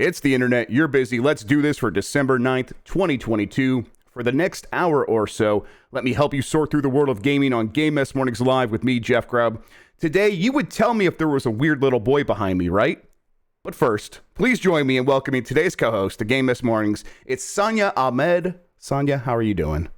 It's the internet. You're busy. Let's do this for December 9th, 2022. For the next hour or so, let me help you sort through the world of gaming on Game Mess Mornings Live with me, Jeff Grubb. Today, you would tell me if there was a weird little boy behind me, right? But first, please join me in welcoming today's co-host to Game Mess Mornings. It's Saniya Ahmed. Saniya, how are you doing?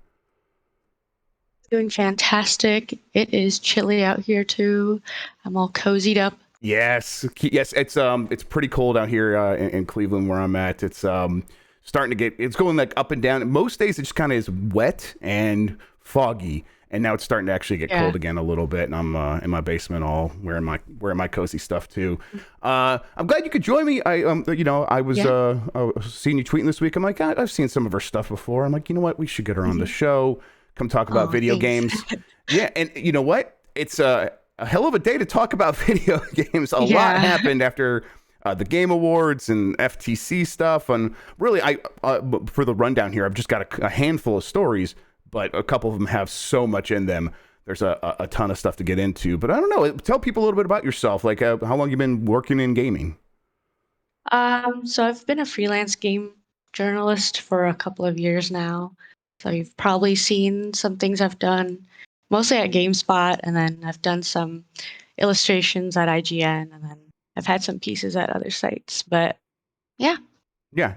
Doing fantastic. It is chilly out here too. I'm all cozied up. Yes, it's pretty cold out here in Cleveland where I'm at. It's starting to get, it's going like up and down. Most days it just kind of is wet and foggy, and now it's starting to actually get cold again a little bit. And I'm in my basement, all wearing my cozy stuff too. I'm glad you could join me. I was seeing you tweeting this week. I'm like, I've seen some of her stuff before. I'm like, you know what, we should get her on the show. Come talk about video games. Yeah, and you know what? It's a hell of a day to talk about video games. A lot happened after the Game Awards and FTC stuff. And really, for the rundown here, I've just got a handful of stories, but a couple of them have so much in them. There's a ton of stuff to get into. But I don't know. Tell people a little bit about yourself. Like, how long you been working in gaming? So I've been a freelance game journalist for a couple of years now. So you've probably seen some things I've done, mostly at GameSpot, and then I've done some illustrations at IGN, and then I've had some pieces at other sites. But yeah. Yeah,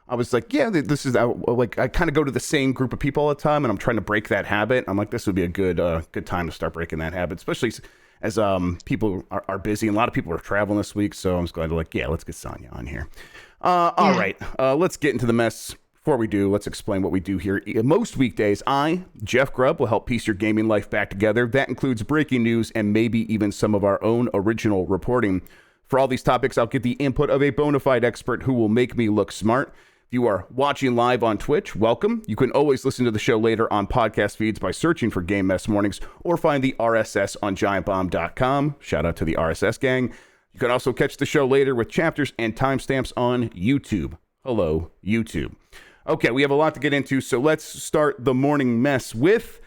I was like, yeah, this is like I kind of go to the same group of people all the time, and I'm trying to break that habit. I'm like, this would be a good time to start breaking that habit, especially as people are busy, and a lot of people are traveling this week. So I'm just glad to let's get Saniya on here. All right, let's get into the mess. Before we do, let's explain what we do here. Most weekdays, I, Jeff Grubb, will help piece your gaming life back together. That includes breaking news and maybe even some of our own original reporting. For all these topics, I'll get the input of a bona fide expert who will make me look smart. If you are watching live on Twitch, welcome. You can always listen to the show later on podcast feeds by searching for Game Mess Mornings or find the RSS on giantbomb.com. Shout out to the RSS gang. You can also catch the show later with chapters and timestamps on YouTube. Hello, YouTube. Okay, we have a lot to get into, so let's start the morning mess with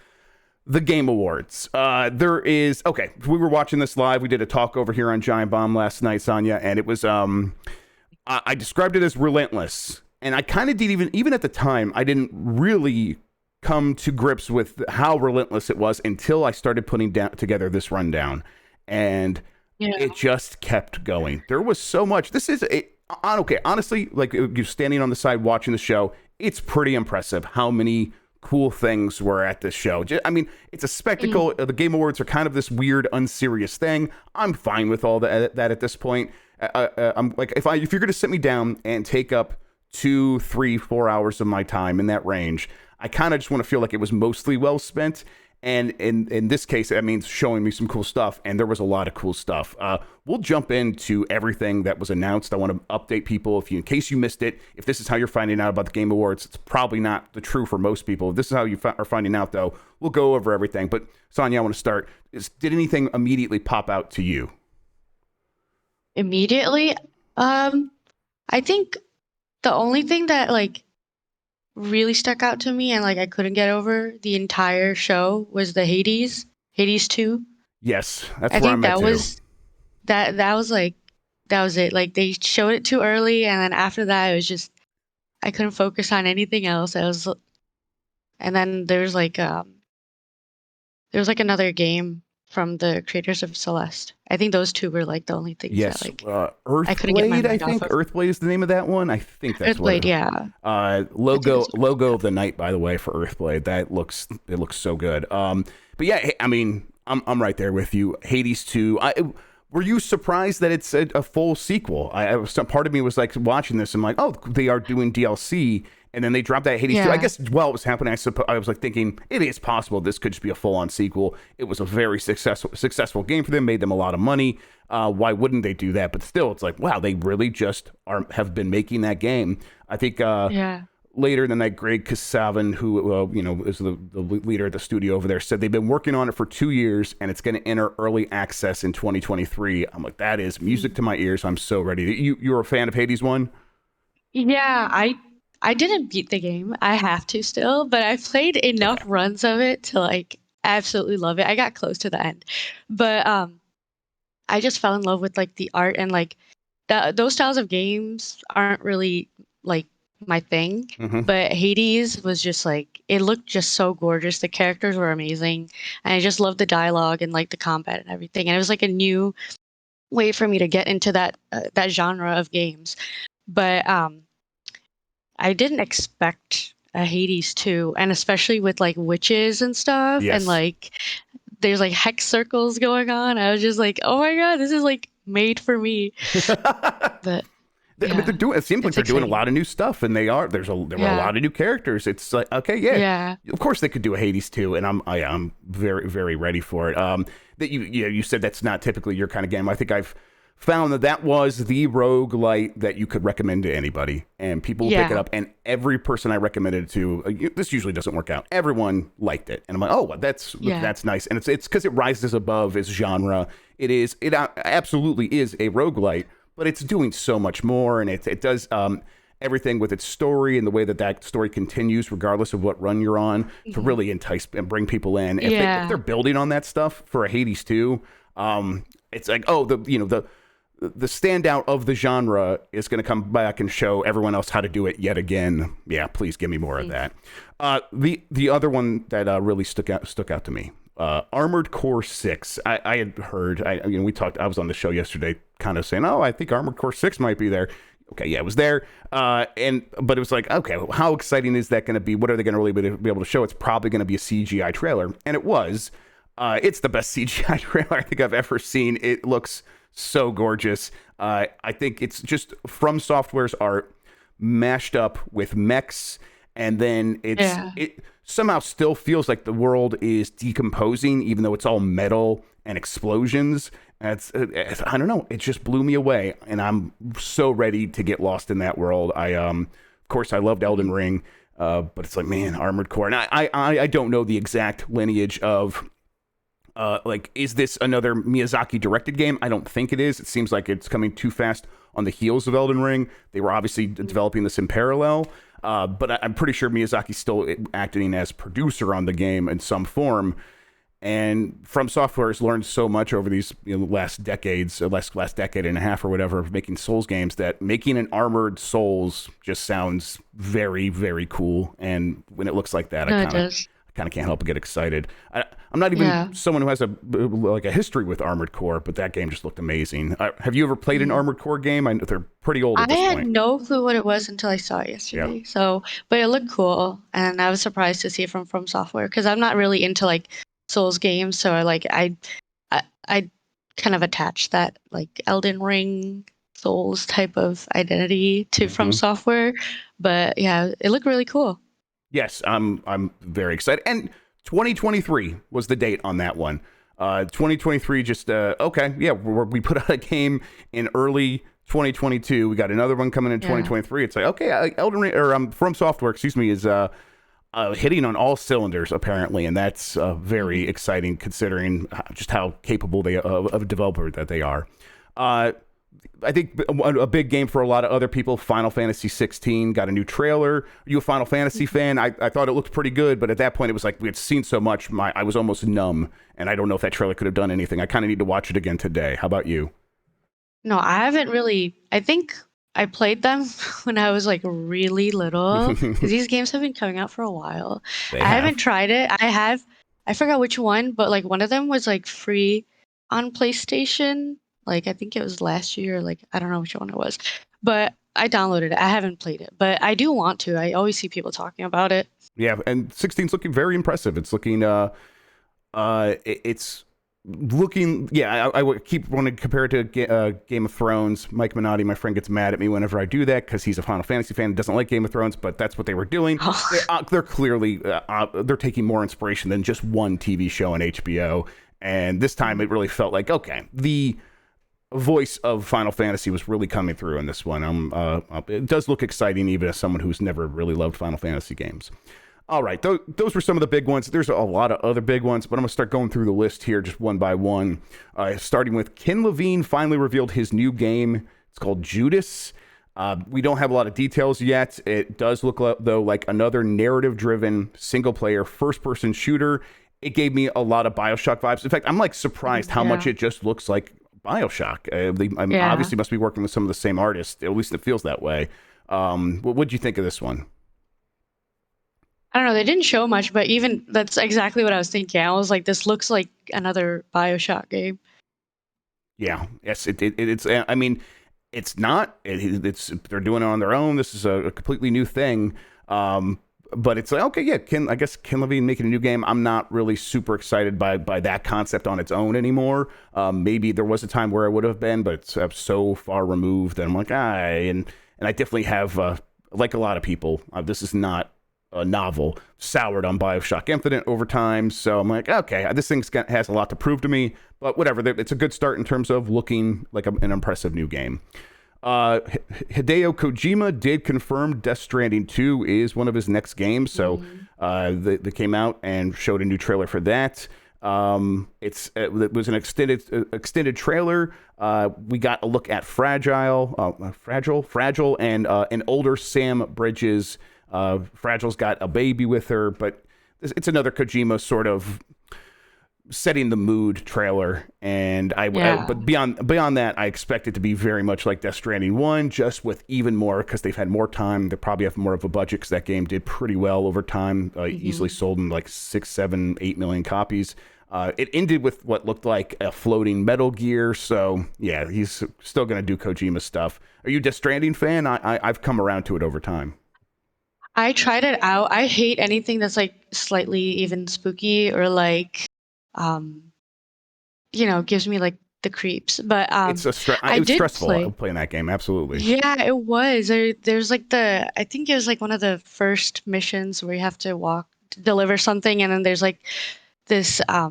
the Game Awards. We were watching this live. We did a talk over here on Giant Bomb last night, Saniya, and it was, I described it as relentless. And I kind of didn't even at the time, I didn't really come to grips with how relentless it was until I started putting together this rundown. And it just kept going. There was so much. Honestly, like you're standing on the side watching the show, it's pretty impressive how many cool things were at this show. I mean, it's a spectacle. The Game Awards are kind of this weird, unserious thing. I'm fine with all that at this point. I'm like, if you're going to sit me down and take up 2, 3, 4 hours of my time in that range, I kind of just want to feel like it was mostly well spent. And in this case, that means showing me some cool stuff. And there was a lot of cool stuff. We'll jump into everything that was announced. I want to update people in case you missed it. If this is how you're finding out about the Game Awards, it's probably not the true for most people. If this is how you are finding out, though, we'll go over everything. But Saniya, I want to start. Did anything immediately pop out to you? Immediately? I think the only thing that really stuck out to me and I couldn't get over the entire show was the Hades 2. Yes, that's where I'm at too. That was it. Like they showed it too early, and then after that it was just I couldn't focus on anything else. And then there's another game from the creators of Celeste. I think those two were the only things that Earthblade, I couldn't get my mind I think. off of. Earthblade is the name of that one. I think that's Earthblade, yeah. Logo of the night, by the way, for Earthblade. It looks so good. But yeah, I mean, I'm right there with you. Hades 2. Were you surprised that it's a full sequel? Part of me was like watching this and like, oh, they are doing DLC. And then they dropped that Hades 2. I guess while it was happening, I was thinking, it is possible this could just be a full-on sequel. It was a very successful game for them, made them a lot of money. Why wouldn't they do that? But still, it's like, wow, they really just have been making that game. I think later than that, Greg Kasavin, who is the leader of the studio over there, said they've been working on it for 2 years, and it's going to enter early access in 2023. I'm like, that is music to my ears. I'm so ready. You're a fan of Hades 1? Yeah, I didn't beat the game. I have to still, but I played enough runs of it to absolutely love it. I got close to the end, but I just fell in love with the art and those styles of games aren't really like my thing. Hmm. But Hades was just like it looked just so gorgeous. The characters were amazing, and I just loved the dialogue and like the combat and everything. And it was like a new way for me to get into that genre of games. But I didn't expect a Hades 2, and especially with like witches and stuff, and Yes. like there's like hex circles going on. I was just like, oh my god, this is like made for me. But But they're yeah, doing. It seems like it's they're doing a exciting. lot of new stuff, and they are. There were a Yeah, lot of new characters. It's like, okay, yeah, yeah, of course they could do a Hades too, and I'm very very ready for it. That you said that's not typically your kind of game. I think I've found that was the roguelite that you could recommend to anybody, and people will pick it yeah, up. And every person I recommended it to, this usually doesn't work out. Everyone liked it, and I'm like, oh, yeah. that's nice, and it's because it rises above its genre. It absolutely is a roguelite, but it's doing so much more, and it does everything with its story and the way that that story continues, regardless of what run you're on, to Mhm. really entice and bring people in. If they're Yeah, building on that stuff for a Hades 2, it's like, oh, the standout of the genre is going to come back and show everyone else how to do it yet again. Yeah, please give me more of mhm. that. The other one that really stuck out to me, Armored Core 6. I had heard. We talked. I was on the show yesterday, kind of saying, oh, I think Armored Core 6 might be there. Okay, yeah, it was there. But it was like, okay, well, how exciting is that going to be? What are they going to really be able to show? It's probably going to be a CGI trailer, and it was. It's the best CGI trailer I think I've ever seen. It looks so gorgeous. I think it's just From Software's art mashed up with mechs, and then Yeah. it somehow still feels like the world is decomposing, even though it's all metal and explosions. And I don't know. It just blew me away, and I'm so ready to get lost in that world. Of course, I loved Elden Mhm. Ring, but it's like, man, Armored Core, and I don't know the exact lineage of like, is this another Miyazaki directed game? I don't think it is. It seems like it's coming too fast on the heels of Elden Ring. They were obviously developing this in parallel, but I'm pretty sure Miyazaki's still acting as producer on the game in some form. And From Software has learned so much over these last decades, last decade and a half or whatever, of making Souls games, that making an armored Souls just sounds very, very cool. And when it looks like that, No, it does. I kind of can't help but get excited. I'm not even Yeah. someone who has a history with Armored Core, but that game just looked amazing. Have you ever played an Mhm. Armored Core game? I know they're pretty old at I this had point. no clue what it was until I saw it Yeah. yesterday. So, but it looked cool, and I was surprised to see it from Software because I'm not really into like Souls games. So I kind of attached that like Elden Ring Souls type of identity to From Hmm. Software. But yeah, it looked really cool. Yes, I'm very excited. And 2023 was the date on that one. 2023 just okay, yeah, we put out a game in early 2022. We got another one coming in Yeah. 2023. It's like, okay, Elden Ring, or From Software, excuse me, is hitting on all cylinders apparently, and that's very Mhm. exciting considering just how capable of a developer that they are. Uh, I think a big game for a lot of other people. Final Fantasy 16 got a new trailer. Are you a Final Fantasy Mhm. fan? I thought it looked pretty good, but at that point it was like we had seen so much. I was almost numb, and I don't know if that trailer could have done anything. I kind of need to watch it again today. How about you? No, I haven't really. I think I played them when I was like really little because these games have been coming out for a while. They I haven't have. tried it. I forgot which one, but like one of them was like free on PlayStation. Like I think it was last year. Like I don't know which one it was, but I downloaded it. I haven't played it, but I do want to. I always see people talking about it. Yeah, and 16's looking very impressive. It's looking it's looking, yeah, I would keep wanting to compare it to Game of Thrones. Mike Minotti, my friend, gets mad at me whenever I do that because he's a Final Fantasy fan and doesn't like Game of Thrones, but that's what they were doing. They're clearly they're taking more inspiration than just one TV show on HBO, and this time it really felt like, okay, the voice of Final Fantasy was really coming through in this one. It does look exciting even as someone who's never really loved Final Fantasy games. All right, those were some of the big ones. There's a lot of other big ones, but I'm going to start going through the list here just one by one. Starting with Ken Levine finally revealed his new game. It's called Judas. We don't have a lot of details yet. It does look though like another narrative-driven single-player first-person shooter. It gave me a lot of BioShock vibes. In fact, I'm like surprised how much Yeah. it just looks like BioShock. I mean, Yeah. obviously must be working with some of the same artists. At least it feels that way. What would you think of this one? I don't know. They didn't show much, but even that's exactly what I was thinking. I was like, this looks like another BioShock game. Yeah, yes, it's. I mean, it's not. It's they're doing it on their own. This is a completely new thing. But it's like, okay, yeah, I guess Ken Levine making a new game. I'm not really super excited by that concept on its own anymore. Maybe there was a time where I would have been, but it's so far removed that I'm like, and I definitely have, like a lot of people, this is not a novel, soured on Bioshock Infinite over time. So I'm like, okay, this thing has a lot to prove to me, but whatever. It's a good start in terms of looking like an impressive new game. Hideo Kojima did confirm Death Stranding 2 is one of his next games. So they came out and showed a new trailer for that. It was an extended trailer. We got a look at Fragile, and an older Sam Bridges. Fragile's got a baby with her, but it's another Kojima sort of setting the mood trailer, and but beyond that, I expect it to be very much like Death Stranding 1, just with even more, because they've had more time. They probably have more of a budget, because that game did pretty well over time, easily sold in like 6, 7, 8 million copies. It ended with what looked like a floating Metal Gear, so yeah, he's still going to do Kojima stuff. Are you a Death Stranding fan? I've come around to it over time. I tried it out. I hate anything that's like slightly even spooky or like, um, gives me like the creeps. But It's I it was did stressful play. playing that game, absolutely. Yeah, it was. There's like I think it was like one of the first missions where you have to walk to deliver something, and then there's like this, I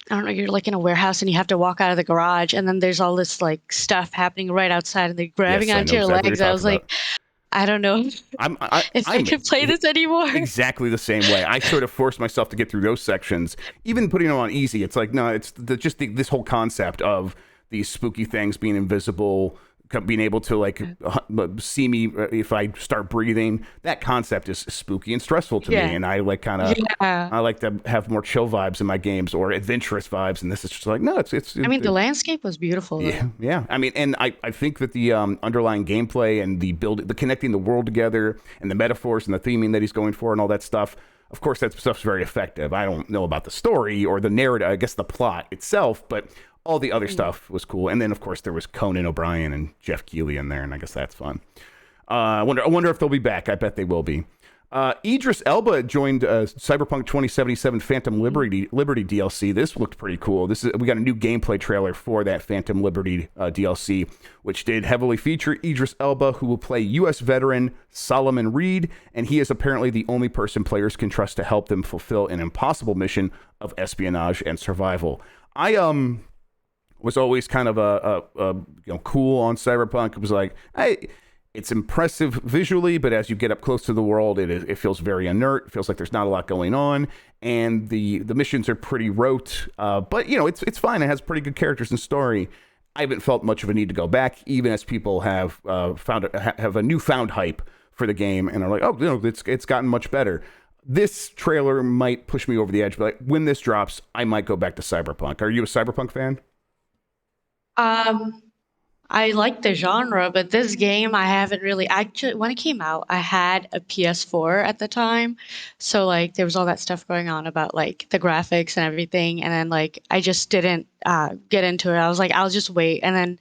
don't know, you're like in a warehouse and you have to walk out of the garage, and then there's all this like stuff happening right outside, and they're grabbing Yes, I onto know your exactly what legs. you're I talking was like, about. I don't know if I I'm could play this anymore. exactly the same way. I sort of forced myself to get through those sections, even putting them on easy. It's like, no, it's this whole concept of these spooky things being invisible, being able to like see me if I start breathing. That concept is spooky and stressful to me, Yeah. and I like Yeah. I like to have more chill vibes in my games, or adventurous vibes, and this is just like, no, I mean, the landscape was beautiful yeah, though. yeah. I mean, and I think that the underlying gameplay and the connecting the world together and the metaphors and the theming that he's going for and all that stuff, of course, that stuff's very effective. I don't know about the story or the narrative, I guess the plot itself, but all the other stuff was cool. And then, of course, there was Conan O'Brien and Jeff Keighley in there, and I guess that's fun. I wonder if they'll be back. I bet they will be. Idris Elba joined Cyberpunk 2077 Phantom Liberty DLC. This looked pretty cool. We got a new gameplay trailer for that Phantom Liberty DLC, which did heavily feature Idris Elba, who will play U.S. veteran Solomon Reed, and he is apparently the only person players can trust to help them fulfill an impossible mission of espionage and survival. I was always kind of a cool on Cyberpunk. It was like, hey, it's impressive visually, but as you get up close to the world, it feels very inert. It feels like there's not a lot going on, and the missions are pretty rote. But it's fine. It has pretty good characters and story. I haven't felt much of a need to go back, even as people have have a newfound hype for the game and are like, oh, it's gotten much better. This trailer might push me over the edge, but like, when this drops, I might go back to Cyberpunk. Are you a Cyberpunk fan? Um, I like the genre, but this game I haven't really actually when it came out, I had a PS4 at the time. So like there was all that stuff going on about like the graphics and everything, and then like I just didn't get into it. I was like, I'll just wait. And then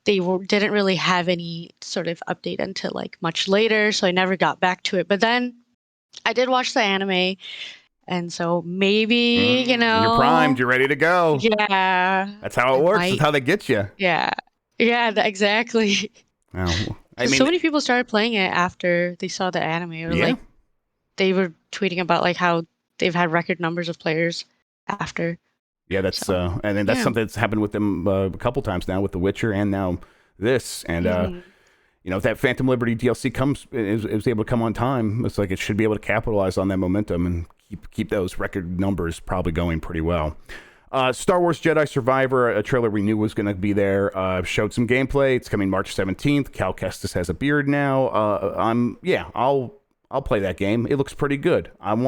didn't really have any sort of update until like much later, so I never got back to it. But then I did watch the anime, and so maybe, You're primed. You're ready to go. yeah, That's how I it works. That's might. how they get you. Yeah. Yeah, exactly. Oh, I Because so mean, many people started playing it after they saw the anime, or yeah, like they were tweeting about like how they've had record numbers of players after. yeah. That's So and then that's yeah. something that's happened with them a couple times now with The Witcher and now this. And Mhm. if that Phantom Liberty DLC is able to come on time, it's like it should be able to capitalize on that momentum and keep those record numbers probably going pretty well. Star Wars Jedi Survivor, a trailer we knew was going to be there, showed some gameplay. It's coming March 17th. Cal Kestis has a beard now. I'll play that game. It looks pretty good. I'm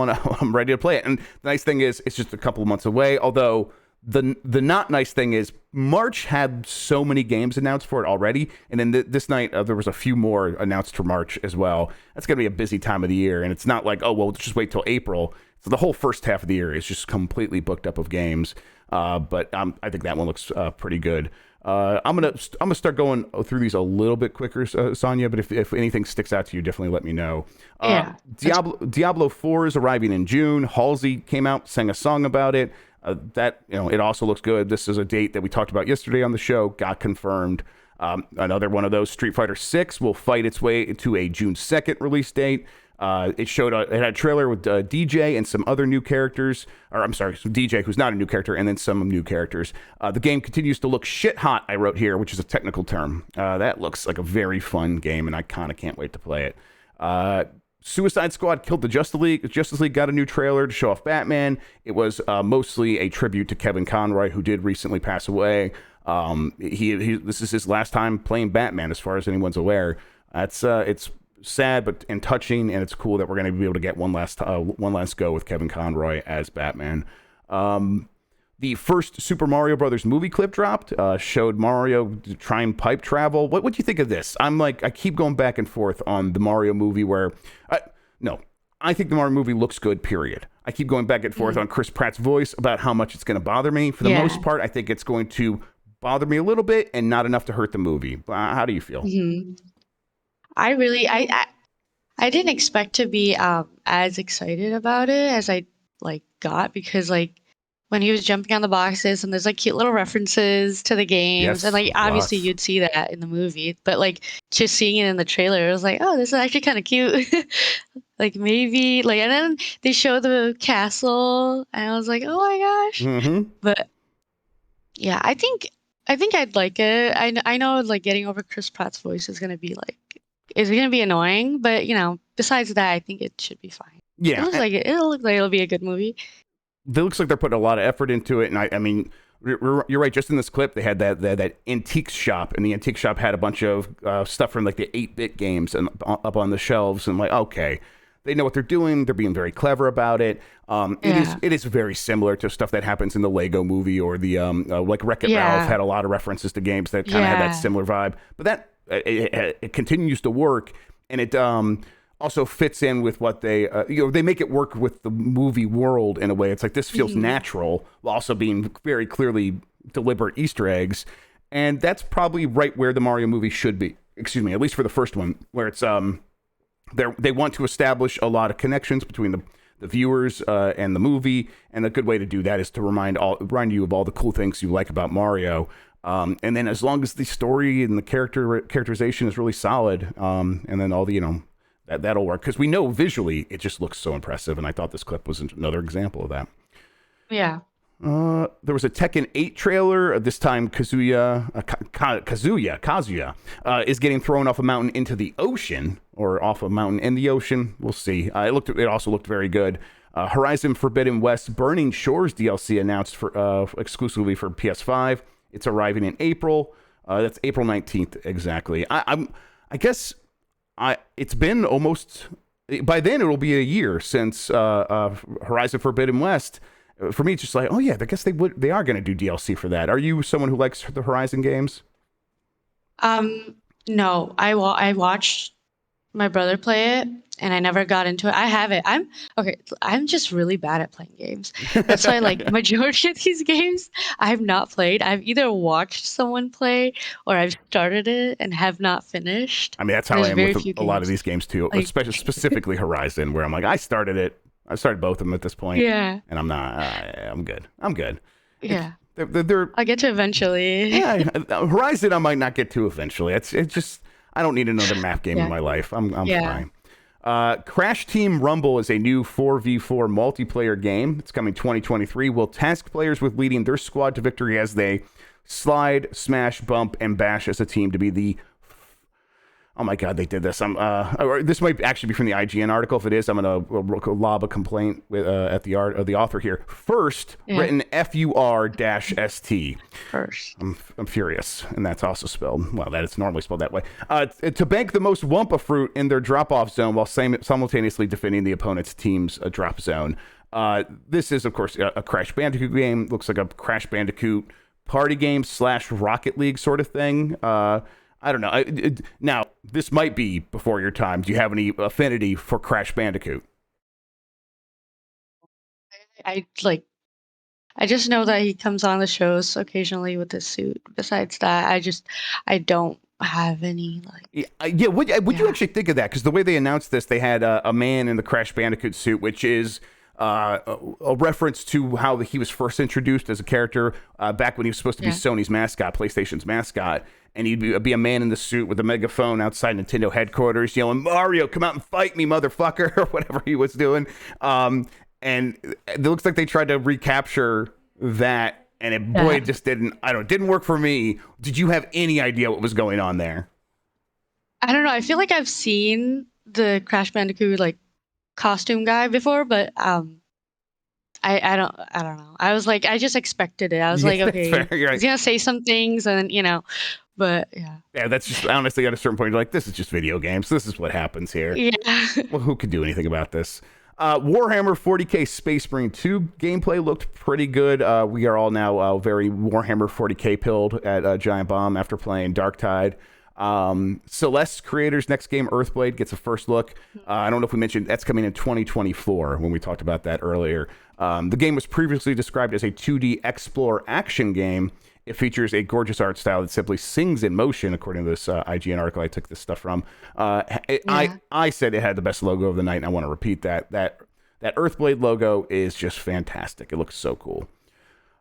ready to play it. And the nice thing is, it's just a couple of months away. Although The not nice thing is March had so many games announced for it already, and then this night there was a few more announced for March as well. That's going to be a busy time of the year, and it's not like, oh well, just wait till April. So the whole first half of the year is just completely booked up of games. But I think that one looks pretty good. I'm gonna start going through these a little bit quicker, Saniya. But if anything sticks out to you, definitely let me know. Diablo 4 is arriving in June. Halsey came out, sang a song about it. That it also looks good. This is a date that we talked about yesterday on the show. Got confirmed. Another one of those. Street Fighter 6 will fight its way to a June 2nd release date. It had a trailer with DJ and some other new characters. Or I'm sorry, some DJ who's not a new character, and then some new characters. The game continues to look shit hot. I wrote here, which is a technical term. That looks like a very fun game, and I kind of can't wait to play it. Suicide Squad killed the Justice League. Justice League got a new trailer to show off Batman. It was mostly a tribute to Kevin Conroy, who did recently pass away. This is his last time playing Batman, as far as anyone's aware. It's sad and touching, and it's cool that we're going to be able to get one last go with Kevin Conroy as Batman. The first Super Mario Brothers movie clip dropped, showed Mario trying pipe travel. What do you think of this? I keep going back and forth on the Mario movie I think the Mario movie looks good, period. I keep going back and forth on Chris Pratt's voice about how much it's going to bother me. For the most part, I think it's going to bother me a little bit and not enough to hurt the movie. How do you feel? Mm-hmm. I didn't expect to be as excited about it as I got, because when he was jumping on the boxes and there's cute little references to the games, and obviously you'd see that in the movie, but just seeing it in the trailer, it was like, oh, this is actually kind of cute. Maybe and then they show the castle and I was like, oh my gosh. Mm-hmm. But yeah, I think I'd like it. I know getting over Chris Pratt's voice is gonna be annoying, but besides that, I think it should be fine. Yeah, it'll look like it'll be a good movie. It looks like they're putting a lot of effort into it, and I mean, you're right. Just in this clip, they had that antique shop, and the antique shop had a bunch of stuff from the 8-bit games and up on the shelves, and okay, they know what they're doing. They're being very clever about it. It is very similar to stuff that happens in the Lego Movie or the Wreck-It Ralph had a lot of references to games that kind of had that similar vibe, but that it continues to work, and it also fits in with what they make it work with the movie world in a way. It's this feels natural while also being very clearly deliberate Easter eggs, and that's probably right where the Mario movie should be. Excuse me, at least for the first one, where it's they want to establish a lot of connections between the viewers and the movie, and a good way to do that is to remind you of all the cool things you like about Mario. And then as long as the story and the characterization is really solid, and then all the that'll work, because we know visually it just looks so impressive, and I thought this clip was another example of that. Yeah. There was a Tekken 8 trailer. This time Kazuya is getting thrown off a mountain into the ocean, or off a mountain in the ocean. We'll see. It also looked very good. Horizon Forbidden West Burning Shores DLC announced for exclusively for PS5. It's arriving in April. That's April 19th exactly. I guess it's been almost, by then it'll be a year since Horizon Forbidden West. For me, it's just oh yeah, I guess they are going to do DLC for that. Are you someone who likes the Horizon games? No, I watched my brother play it, and I never got into it. I have it. I'm just really bad at playing games. That's why majority of these games I've not played. I've either watched someone play or I've started it and have not finished. I mean, that's how I am with a lot of these games too, especially specifically Horizon, where I'm I started it. I started both of them at this point. Yeah. And I'm not. I'm good. Yeah. I'll get to eventually. Yeah. Horizon, I might not get to eventually. It's just, I don't need another map game in my life. I'm fine. Crash Team Rumble is a new 4v4 multiplayer game. It's coming 2023. Will task players with leading their squad to victory as they slide, smash, bump, and bash as a team to be the... Oh my God, they did this. This might actually be from the IGN article. If it is, I'm going to lob a complaint at the author here. First, written FUR-ST. First. I'm furious, and that's also spelled, well, that is normally spelled that way. To bank the most Wumpa fruit in their drop-off zone while simultaneously defending the opponent's team's drop zone. This is, of course, a Crash Bandicoot game. Looks like a Crash Bandicoot party game / Rocket League sort of thing. I don't know. Now, this might be before your time. Do you have any affinity for Crash Bandicoot? I like I just know that he comes on the shows occasionally with his suit. Besides that, I don't have any like Yeah. Would you yeah. actually think of that? Because the way they announced this, they had a man in the Crash Bandicoot suit, which is a reference to how he was first introduced as a character back when he was supposed to be Yeah. Sony's mascot, PlayStation's mascot. And he'd be a man in the suit with a megaphone outside Nintendo headquarters yelling, "Mario, come out and fight me, motherfucker," or whatever he was doing. And it looks like they tried to recapture that, and boy, Yeah. it just didn't. I don't. It didn't work for me. Did you have any idea what was going on there? I don't know. I feel like I've seen the Crash Bandicoot like costume guy before, but I don't know. I was like I just expected it. I was Yeah, like, that's fair. okay, You're he's right. gonna say some things and but yeah. Yeah, that's just honestly at a certain point, you're like, this is just video games. This is what happens here. Yeah. Well, who could do anything about this? Warhammer 40k Space Marine 2 gameplay looked pretty good. We are all now very Warhammer 40k pilled at Giant Bomb after playing Dark Tide. Celeste creators next game Earthblade gets a first look. I don't know if we mentioned that's coming in 2024 when we talked about that earlier. The game was previously described as a 2D explore action game. It features a gorgeous art style that simply sings in motion, according to this IGN article I took this stuff from. Yeah. I said it had the best logo of the night, and I want to repeat that. That Earthblade logo is just fantastic. It looks so cool.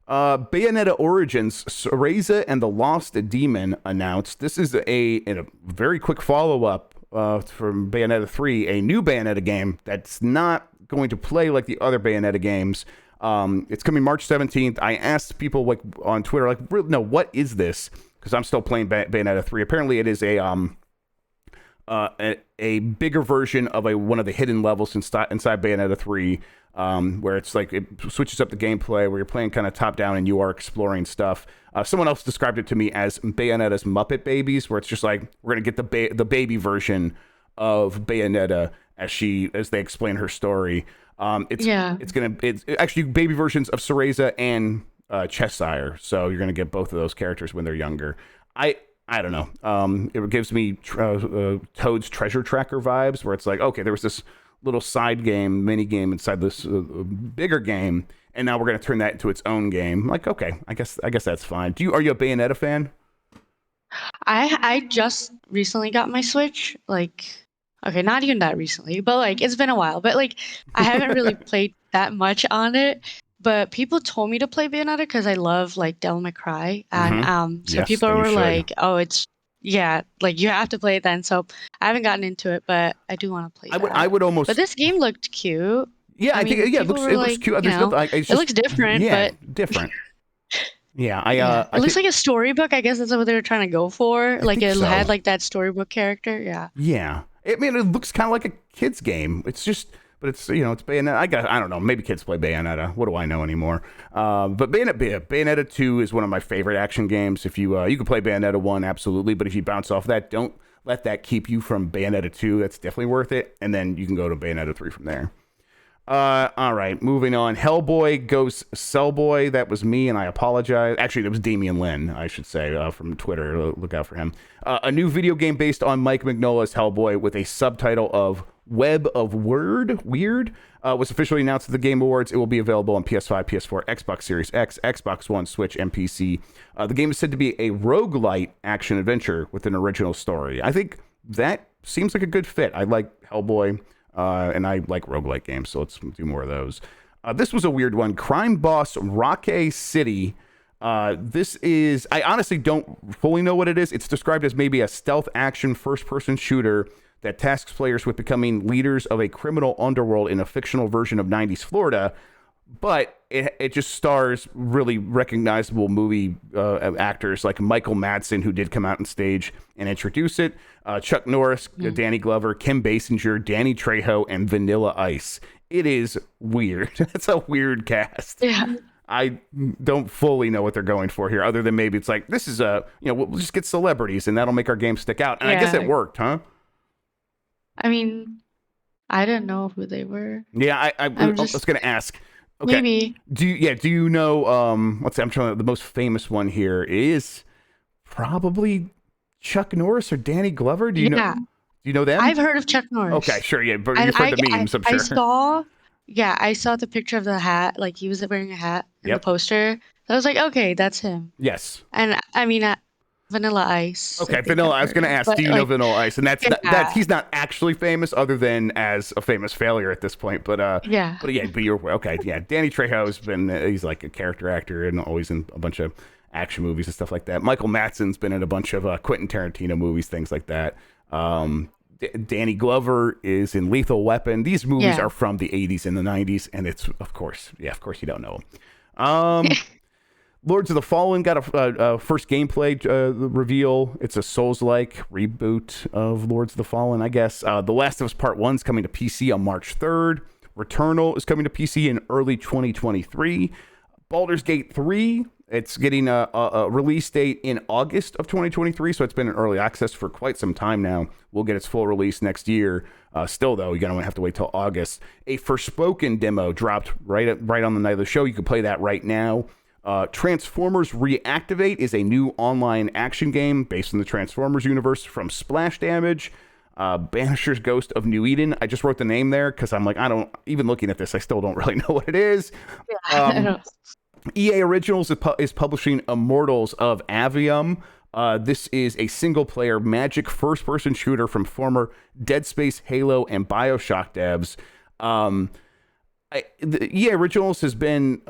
Bayonetta Origins, Cereza and the Lost Demon announced. This is a very quick follow-up from Bayonetta 3, a new Bayonetta game that's not going to play like the other Bayonetta games. It's coming March 17th. I asked people like on Twitter, like, no, what is this? Because I'm still playing Bayonetta 3. Apparently, it is a bigger version of one of the hidden levels inside Bayonetta 3, where it's like it switches up the gameplay, where you're playing kind of top down and you are exploring stuff. Someone else described it to me as Bayonetta's Muppet Babies, where it's just like we're gonna get the baby version of Bayonetta as they explain her story. It's actually baby versions of Cereza and Cheshire, so you're gonna get both of those characters when they're younger. I don't know. It gives me Toad's Treasure Tracker vibes, where it's like, okay, there was this little side game, mini game inside this bigger game, and now we're gonna turn that into its own game. Like, okay, I guess that's fine. Are you a Bayonetta fan? I just recently got my Switch. Like, okay, not even that recently, but like it's been a while. But like I haven't really played that much on it. But people told me to play Bayonetta because I love like Devil May Cry, and Mm-hmm. so Yes, people then you were should. like, "Oh, it's yeah, like you have to play it then." So I haven't gotten into it, but I do want to play I that. would But almost. this game looked cute. Yeah, I I think mean, it people looks were like, cute. There's nothing. It's it just looks different, yeah, but different. Yeah, yeah, it I looks think like a storybook. I guess that's what they were trying to go for. I Like think it had so. like that storybook character. Yeah. Yeah, I mean, it looks kind of like a kid's game. It's just, but it's it's Bayonetta. I don't know. Maybe kids play Bayonetta. What do I know anymore? But Bayonetta 2 is one of my favorite action games. If you can play Bayonetta 1, absolutely. But if you bounce off that, don't let that keep you from Bayonetta 2. That's definitely worth it. And then you can go to Bayonetta 3 from there. All right, moving on. Hellboy goes Cellboy. That was me, and I apologize. Actually, that was Damian Lynn, I should say, from Twitter. Look out for him. A new video game based on Mike Mignola's Hellboy with a subtitle of Web of Weird was officially announced at the Game Awards. It will be available on PS5, PS4, Xbox Series X, Xbox One, Switch, and PC. The game is said to be a roguelite action adventure with an original story. I think that seems like a good fit. I like Hellboy. And I like roguelike games, so let's do more of those. This was a weird one. Crime Boss Rocky City. This is, I honestly don't fully know what it is. It's described as maybe a stealth action first-person shooter that tasks players with becoming leaders of a criminal underworld in a fictional version of 90s Florida. But it just stars really recognizable movie actors like Michael Madsen, who did come out on stage and introduce it, Chuck Norris, Danny Glover, Kim Basinger, Danny Trejo, and Vanilla Ice. It is weird. It's a weird cast. Yeah. I don't fully know what they're going for here, other than maybe it's like, this is we'll just get celebrities and that'll make our game stick out. And I guess it Yeah. worked, huh? I mean, I didn't know who they were. Yeah, I I'm was just gonna ask. Okay, maybe. do you know let's see, I'm trying the most famous one here is probably Chuck Norris or Danny Glover. Yeah, Do you know them? I've heard of Chuck Okay, Norris. sure, yeah, but And you've heard the memes, I'm I sure. saw, yeah, I saw the picture of the hat, like he was wearing a hat in the Yep. poster. I was like, okay, that's him. Yes. And I mean, Vanilla Ice, I Okay, think Vanilla. I've I was heard going to of, ask, but do you know like, Vanilla Ice? And that's yeah, he's not actually famous, other than as a famous failure at this point. yeah, But yeah, but you're okay. Yeah, Danny Trejo's been he's like a character actor and always in a bunch of action movies and stuff like that. Michael Madsen's been in a bunch of Quentin Tarantino movies, things like that. Danny Glover is in Lethal Weapon. These movies yeah. are from the 80s and the 90s, and it's of course you don't know them. Lords of the Fallen got a first gameplay reveal. It's a Souls-like reboot of Lords of the Fallen, I guess. The Last of Us Part 1 is coming to PC on March 3rd. Returnal is coming to PC in early 2023. Baldur's Gate 3, it's getting a release date in August of 2023, so it's been in early access for quite some time now. We'll get its full release next year. Still, though, you're going to have to wait till August. A Forspoken demo dropped right on the night of the show. You can play that right now. Transformers Reactivate is a new online action game based in the Transformers universe from Splash Damage. Banisher's Ghost of New Eden. I just wrote the name there because I'm like, even looking at this, I still don't really know what it is. Yeah. EA Originals is publishing Immortals of Avium. This is a single-player magic first-person shooter from former Dead Space, Halo, and Bioshock devs. The EA Originals has been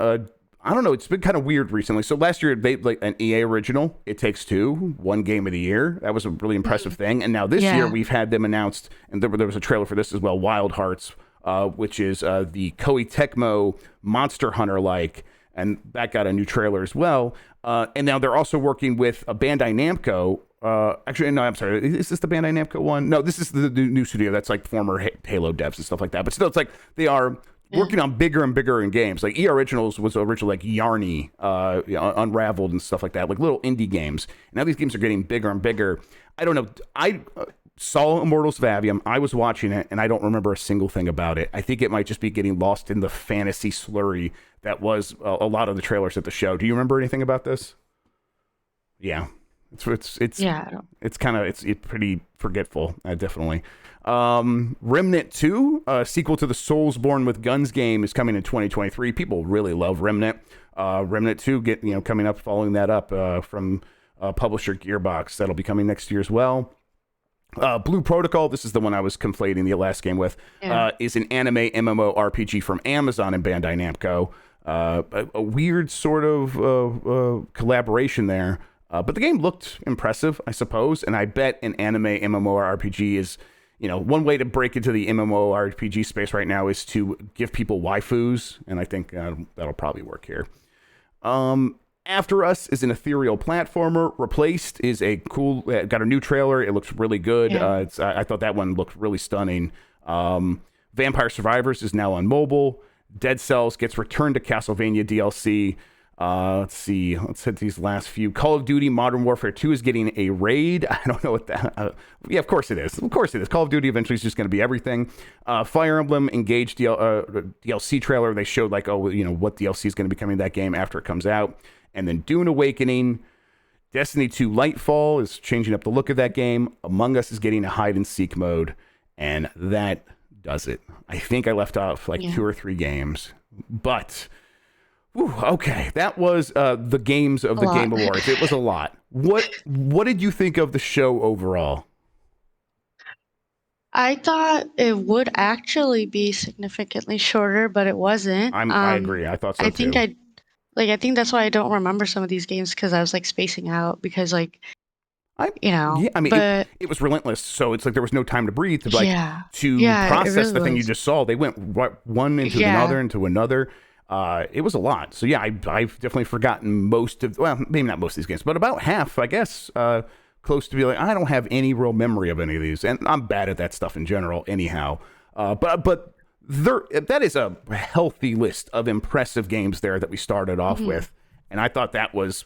I don't know. It's been kind of weird recently. So last year, they like an EA original. It Takes Two, one game of the year. That was a really impressive thing. And now this year, we've had them announced, and there was a trailer for this as well. Wild Hearts, which is the Koei Tecmo Monster Hunter like, and that got a new trailer as well. And now they're also working with a Bandai Namco. Actually, no, I'm sorry. Is this the Bandai Namco one? No, this is the new studio that's like former Halo devs and stuff like that. But still, it's like they are working on bigger and bigger in games. Like EA Originals was originally like Yarny, Unraveled and stuff like that, like little indie games. And now these games are getting bigger and bigger. I don't know. I saw Immortals of Avium. I was watching it, and I don't remember a single thing about it. I think it might just be getting lost in the fantasy slurry that was a lot of the trailers at the show. Do you remember anything about this? Yeah, it's kind of it's pretty forgetful, definitely. Remnant 2, a sequel to the Soulsborne with Guns game, is coming in 2023. People really love Remnant. Remnant 2 coming up, following that up from publisher Gearbox. That'll be coming next year as well. Blue Protocol, this is the one I was conflating the last game with, is an anime MMO RPG from Amazon and Bandai Namco. A weird sort of collaboration there. But the game looked impressive, I suppose, and I bet an anime MMORPG is, one way to break into the MMORPG space right now is to give people waifus, and I think that'll probably work here. After Us is an ethereal platformer. Replaced is a cool, got a new trailer. It looks really good. Yeah. I thought that one looked really stunning. Vampire Survivors is now on mobile. Dead Cells gets returned to Castlevania DLC. Let's see. Let's hit these last few. Call of Duty Modern Warfare 2 is getting a raid. I don't know what that... yeah, of course it is. Of course it is. Call of Duty eventually is just going to be everything. Fire Emblem Engage DLC trailer. They showed like, what DLC is going to be coming to that game after it comes out. And then Dune Awakening. Destiny 2 Lightfall is changing up the look of that game. Among Us is getting a hide and seek mode. And that does it. I think I left off like 2 or 3 games. But... Whew, okay, that was the games of the Game Awards. It was a lot. What did you think of the show overall? I thought it would actually be significantly shorter, but it wasn't. I agree. I thought so too. I think that's why I don't remember some of these games, because I was like spacing out, because Yeah, I mean, but it was relentless. So it's like there was no time to breathe to process really the thing you just saw. They went one into another into another. It was a lot. So yeah, I've definitely forgotten maybe not most of these games, but about half, I guess, close to be like, I don't have any real memory of any of these, and I'm bad at that stuff in general anyhow. But that is a healthy list of impressive games there that we started off with. And I thought that was,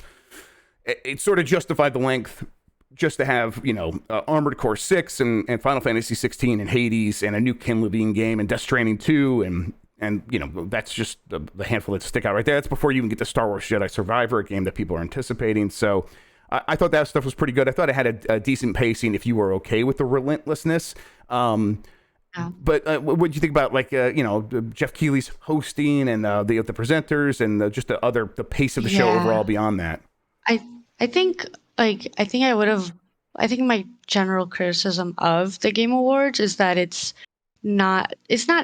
it sort of justified the length just to have, Armored Core 6 and Final Fantasy 16 and Hades and a new Ken Levine game and Death Stranding 2 and that's just the handful that stick out right there. That's before you even get to Star Wars Jedi Survivor, a game that people are anticipating. So I thought that stuff was pretty good. I thought it had a decent pacing if you were okay with the relentlessness. But what did you think about Jeff Keighley's hosting and the presenters and just the pace of the show overall beyond that? I think I think my general criticism of the Game Awards is that it's not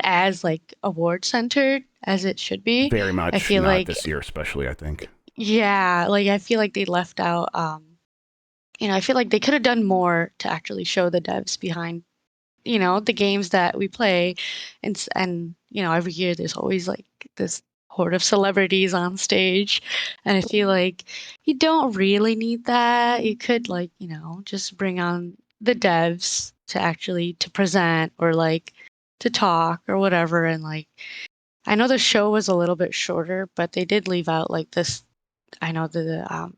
as like award centered as it should be. Very much I feel not like this year, especially, I think. yeah, like I feel like they left out I feel like they could have done more to actually show the devs behind the games that we play, and every year there's always like this horde of celebrities on stage, and I feel like you don't really need that. You could just bring on the devs to present or like to talk or whatever, and like I know the show was a little bit shorter, but they did leave out like this. I know the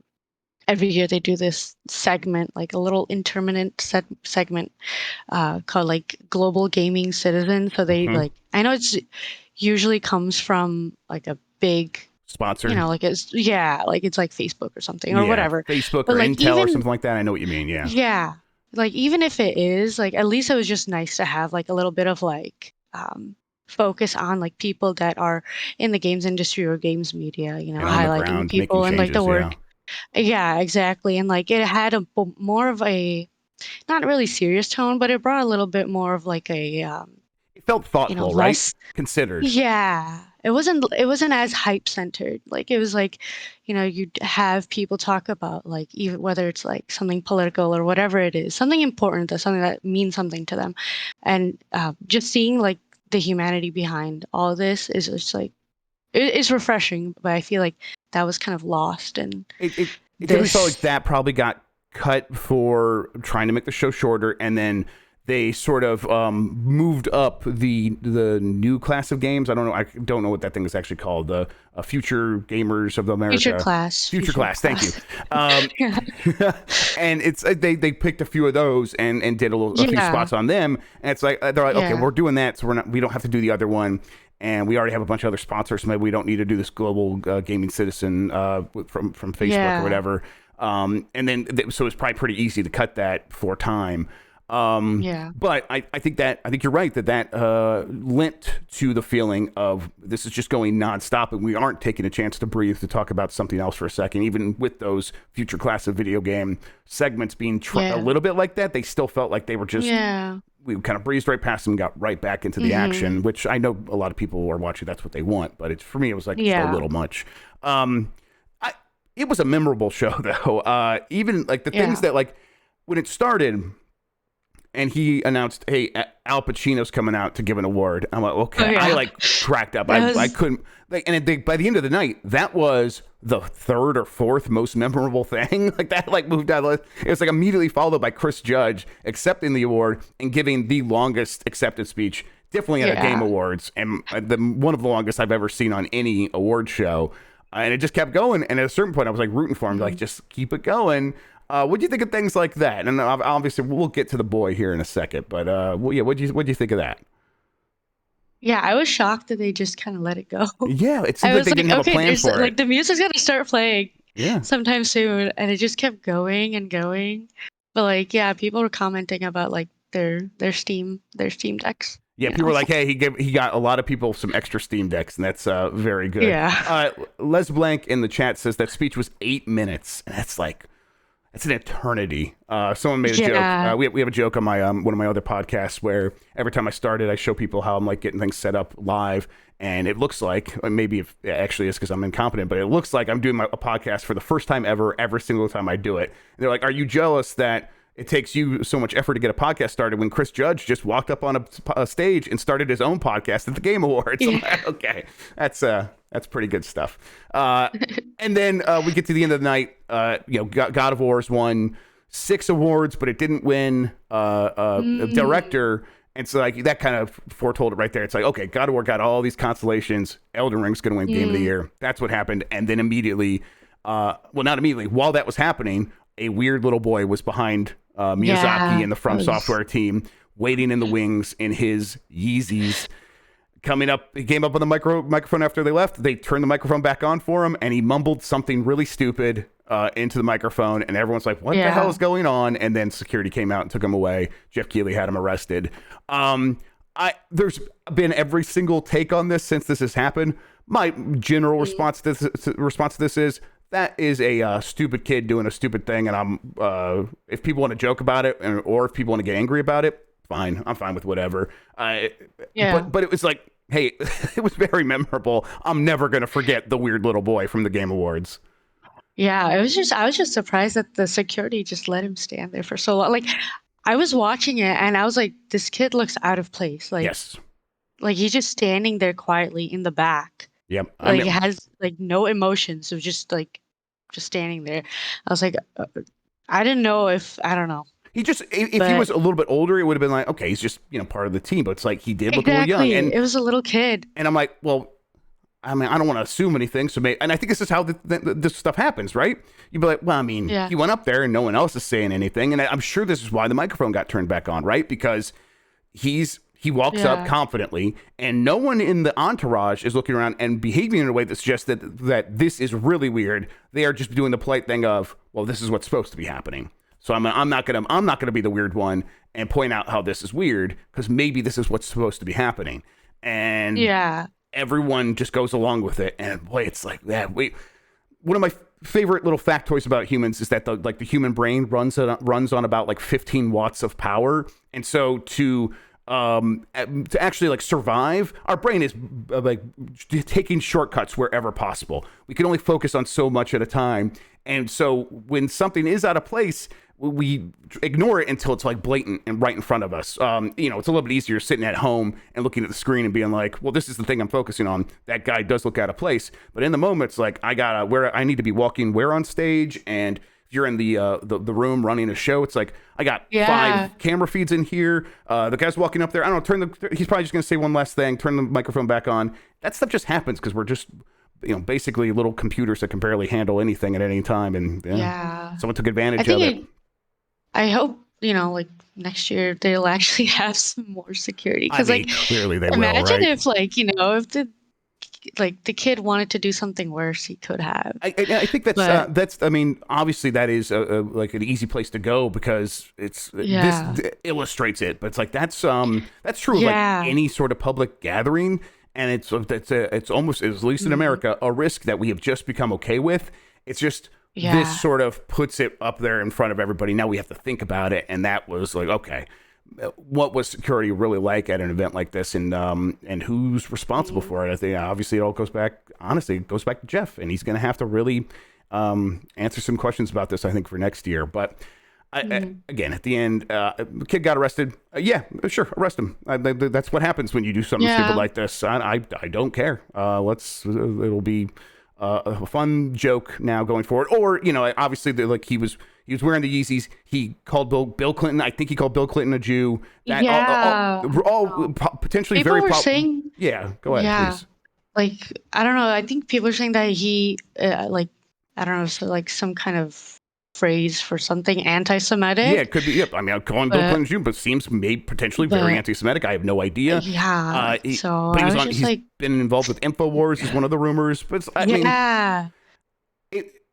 every year they do this segment, like a little intermittent segment called like Global Gaming Citizen. So they I know it's usually comes from like a big sponsor, like it's like Facebook or something or whatever. Facebook but or like Intel or something like that. I know what you mean. Yeah. Like even if it is like, at least it was just nice to have like a little bit of like focus on like people that are in the games industry or games media, and on the highlighting ground, people making and like the changes, work. Yeah, exactly. And like it had more of a not really serious tone, but it brought a little bit more of like a It felt thoughtful, right? less. Considered. Yeah, it wasn't as hype centered. Like it was like, you'd have people talk about like even whether it's like something political or whatever it is, something important, that's something that means something to them, and just seeing like the humanity behind all of this is just like it's refreshing. But I feel like that was kind of lost in It definitely felt like this. that probably got cut for trying to make the show shorter, and then they sort of moved up the new class of games. I don't know what that thing is actually called. The Future Gamers of America. Future class. Thank you. Yeah. And it's they picked a few of those and did a few spots on them, and it's like they're like, okay, we're doing that, so we don't have to do the other one. And we already have a bunch of other sponsors, so maybe we don't need to do this global gaming citizen from Facebook or whatever. And then so it's probably pretty easy to cut that for time. But I think you're right that lent to the feeling of this is just going nonstop, and we aren't taking a chance to breathe to talk about something else for a second. Even with those future class of video game segments being a little bit like that, they still felt like they were just we kind of breezed right past them and got right back into the action, which I know a lot of people are watching. That's what they want, but for me, it was like just a little much. It was a memorable show though. Even like the things that like when it started and he announced, hey, Al Pacino's coming out to give an award. I'm like, okay. I like cracked up. I couldn't by the end of the night, that was the third or fourth most memorable thing. Like that moved out. It was like immediately followed by Chris Judge accepting the award and giving the longest accepted speech, definitely at a Game Awards, and one of the longest I've ever seen on any award show. And it just kept going. And at a certain point, I was like rooting for him, like just keep it going. What do you think of things like that? And obviously, we'll get to the boy here in a second. But what do you think of that? Yeah, I was shocked that they just kind of let it go. Yeah, it seems like they didn't have a plan for it. Like the music's gonna start playing Yeah. sometime soon, and it just kept going and going. But like, yeah, people were commenting about like their Steam decks. Yeah, people were like, hey, he got a lot of people some extra Steam Decks, and that's very good. Yeah. Les Blanc in the chat says that speech was 8 minutes, and that's an eternity. Someone made a joke. We have a joke on my one of my other podcasts where every time I start it, I show people how I'm like getting things set up live, and it looks like maybe it actually is because I'm incompetent, but it looks like I'm doing a podcast for the first time ever, every single time I do it. And they're like, "Are you jealous that it takes you so much effort to get a podcast started when Chris Judge just walked up on a stage and started his own podcast at the Game Awards?" I'm like, okay, that's pretty good stuff. And then we get to the end of the night. God of War's won 6 awards, but it didn't win director. And so like that kind of foretold it right there. It's like, okay, God of War got all these constellations. Elden Ring's going to win Game of the Year. That's what happened. And then immediately, well, not immediately, while that was happening, a weird little boy was behind Miyazaki Yeah, and the that From was Software team, waiting in the wings in his Yeezys. Coming up, he came up on the microphone after they left. They turned the microphone back on for him, and he mumbled something really stupid into the microphone, and everyone's like, what the hell is going on? And then security came out and took him away. Jeff Keighley had him arrested. There's been every single take on this since this has happened. My general response to this is, that is a stupid kid doing a stupid thing, and I'm if people want to joke about it, or if people want to get angry about it, fine. I'm fine with whatever. But it was like, hey, it was very memorable. I'm never gonna forget the weird little boy from the Game Awards. Yeah, I was just surprised that the security just let him stand there for so long. Like, I was watching it and I was like, this kid looks out of place. Yes. Like he's just standing there quietly in the back. Yep. Like it has like no emotions, so just standing there. I was like, I didn't know if I don't know. If he was a little bit older, it would have been like, okay, he's just part of the team. But it's like he did look a little young, and it was a little kid. And I'm like, well, I mean, I don't want to assume anything. So and I think this is how this stuff happens, right? You'd be like, well, I mean, he went up there and no one else is saying anything, and I'm sure this is why the microphone got turned back on, right? Because he walks up confidently, and no one in the entourage is looking around and behaving in a way that suggests that this is really weird. They are just doing the polite thing of, well, this is what's supposed to be happening. So I'm not gonna be the weird one and point out how this is weird, because maybe this is what's supposed to be happening. And everyone just goes along with it. And boy, it's like that. One of my favorite little factoids about humans is that the human brain runs on about like 15 watts of power, and so to actually like survive, our brain is like taking shortcuts wherever possible. We can only focus on so much at a time, and so when something is out of place, we ignore it until it's like blatant and right in front of us. It's a little bit easier sitting at home and looking at the screen and being like, well, this is the thing I'm focusing on. That guy does look out of place. But in the moment, it's like, I need to be walking where on stage. And if you're in the room running a show, it's like, I got 5 camera feeds in here. The guy's walking up there. I don't know, he's probably just going to say one last thing, turn the microphone back on. That stuff just happens because we're just, basically little computers that can barely handle anything at any time. And someone took advantage of it. I hope, like next year they'll actually have some more security. Because clearly they imagine will, right? if the kid wanted to do something worse, he could have. I think that's I mean, obviously that is like an easy place to go, because this illustrates it. But it's like that's true of like any sort of public gathering, and it's almost, at least in America, a risk that we have just become okay with. It's just this sort of puts it up there in front of everybody. Now we have to think about it, and that was like, okay, what was security really like at an event like this, and who's responsible for it? I think obviously it all goes back. Honestly, it goes back to Jeff, and he's going to have to really answer some questions about this, I think, for next year. But again, at the end, the kid got arrested. Yeah, sure, arrest him. That's what happens when you do something stupid like this. I don't care. It'll be a fun joke now going forward. Or obviously, like he was wearing the Yeezys. He called Bill Clinton. I think he called Bill Clinton a Jew. All potentially people very. Were saying, yeah, go ahead, please. Like, I don't know. I think people are saying that he I don't know, so like some kind of phrase for something anti-Semitic. Yeah, it could be. Yep. I mean, I'm calling Bill Clinton Jew, but seems potentially very anti-Semitic. I have no idea. Yeah. He's been involved with InfoWars is one of the rumors. But I mean,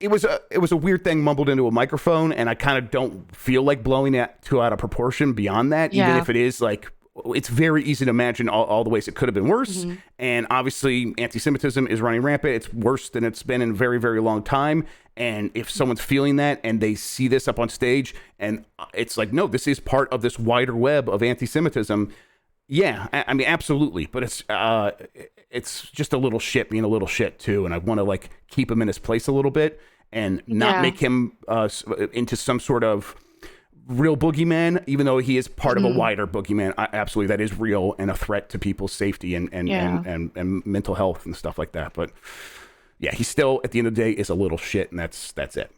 it was a weird thing mumbled into a microphone, and I kind of don't feel like blowing it too out of proportion beyond that. Even if it is like, it's very easy to imagine all the ways it could have been worse. And obviously, anti-Semitism is running rampant. It's worse than it's been in a very, very long time. And if someone's feeling that and they see this up on stage, and it's like, no, this is part of this wider web of anti-Semitism. Yeah, I mean, absolutely. But it's just a little shit being a little shit too. And I want to like keep him in his place a little bit and not make him into some sort of real boogeyman, even though he is part of a wider boogeyman. Absolutely, that is real and a threat to people's safety and mental health and stuff like that. But yeah, he still, at the end of the day, is a little shit, and that's it.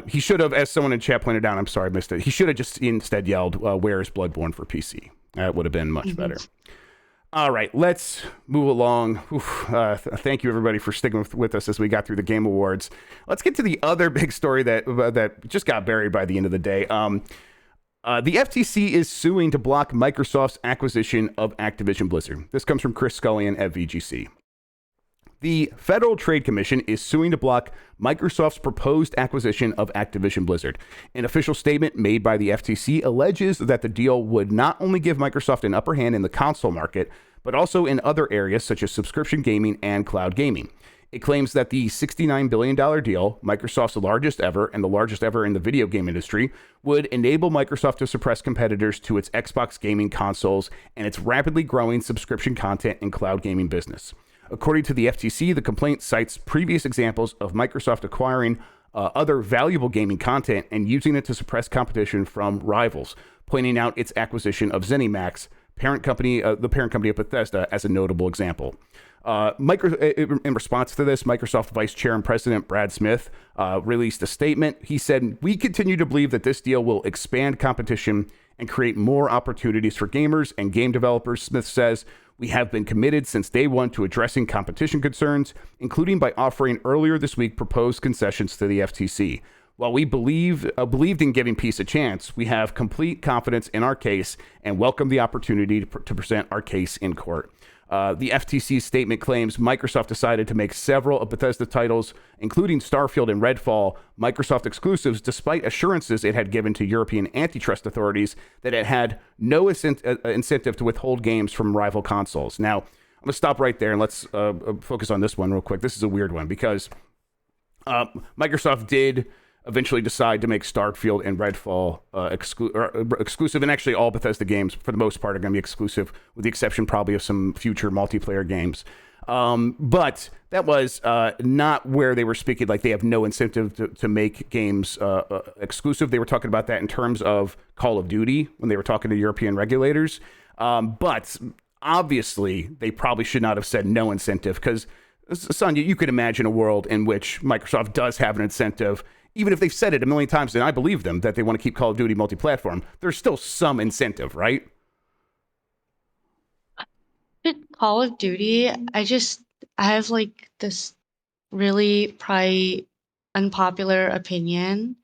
He should have, as someone in chat pointed out, I'm sorry I missed it, he should have just instead yelled, where is Bloodborne for PC? That would have been much better. All right, let's move along. Thank you, everybody, for sticking with us as we got through the Game Awards. Let's get to the other big story that just got buried by the end of the day. The FTC is suing to block Microsoft's acquisition of Activision Blizzard. This comes from Chris Scullion at VGC. The Federal Trade Commission is suing to block Microsoft's proposed acquisition of Activision Blizzard. An official statement made by the FTC alleges that the deal would not only give Microsoft an upper hand in the console market, but also in other areas such as subscription gaming and cloud gaming. It claims that the $69 billion deal, Microsoft's largest ever and the largest ever in the video game industry, would enable Microsoft to suppress competitors to its Xbox gaming consoles and its rapidly growing subscription content and cloud gaming business. According to the FTC, the complaint cites previous examples of Microsoft acquiring other valuable gaming content and using it to suppress competition from rivals, pointing out its acquisition of ZeniMax, the parent company of Bethesda, as a notable example. In response to this, Microsoft Vice Chair and President Brad Smith released a statement. He said, "We continue to believe that this deal will expand competition and create more opportunities for gamers and game developers." Smith says, "We have been committed since day one to addressing competition concerns, including by offering earlier this week proposed concessions to the FTC. While we believed in giving peace a chance, we have complete confidence in our case and welcome the opportunity to present our case in court." The FTC's statement claims Microsoft decided to make several of Bethesda titles, including Starfield and Redfall, Microsoft exclusives, despite assurances it had given to European antitrust authorities that it had no incentive to withhold games from rival consoles. Now, I'm going to stop right there and let's focus on this one real quick. This is a weird one because Microsoft did eventually decide to make Starfield and Redfall exclusive, and actually all Bethesda games, for the most part, are going to be exclusive, with the exception probably of some future multiplayer games. But that was not where they were speaking, like they have no incentive to make games exclusive. They were talking about that in terms of Call of Duty when they were talking to European regulators. But obviously, they probably should not have said no incentive, because, Saniya, you could imagine a world in which Microsoft does have an incentive. Even if they've said it a million times, and I believe them, that they want to keep Call of Duty multi-platform, there's still some incentive, right? With Call of Duty, I have like this really probably unpopular opinion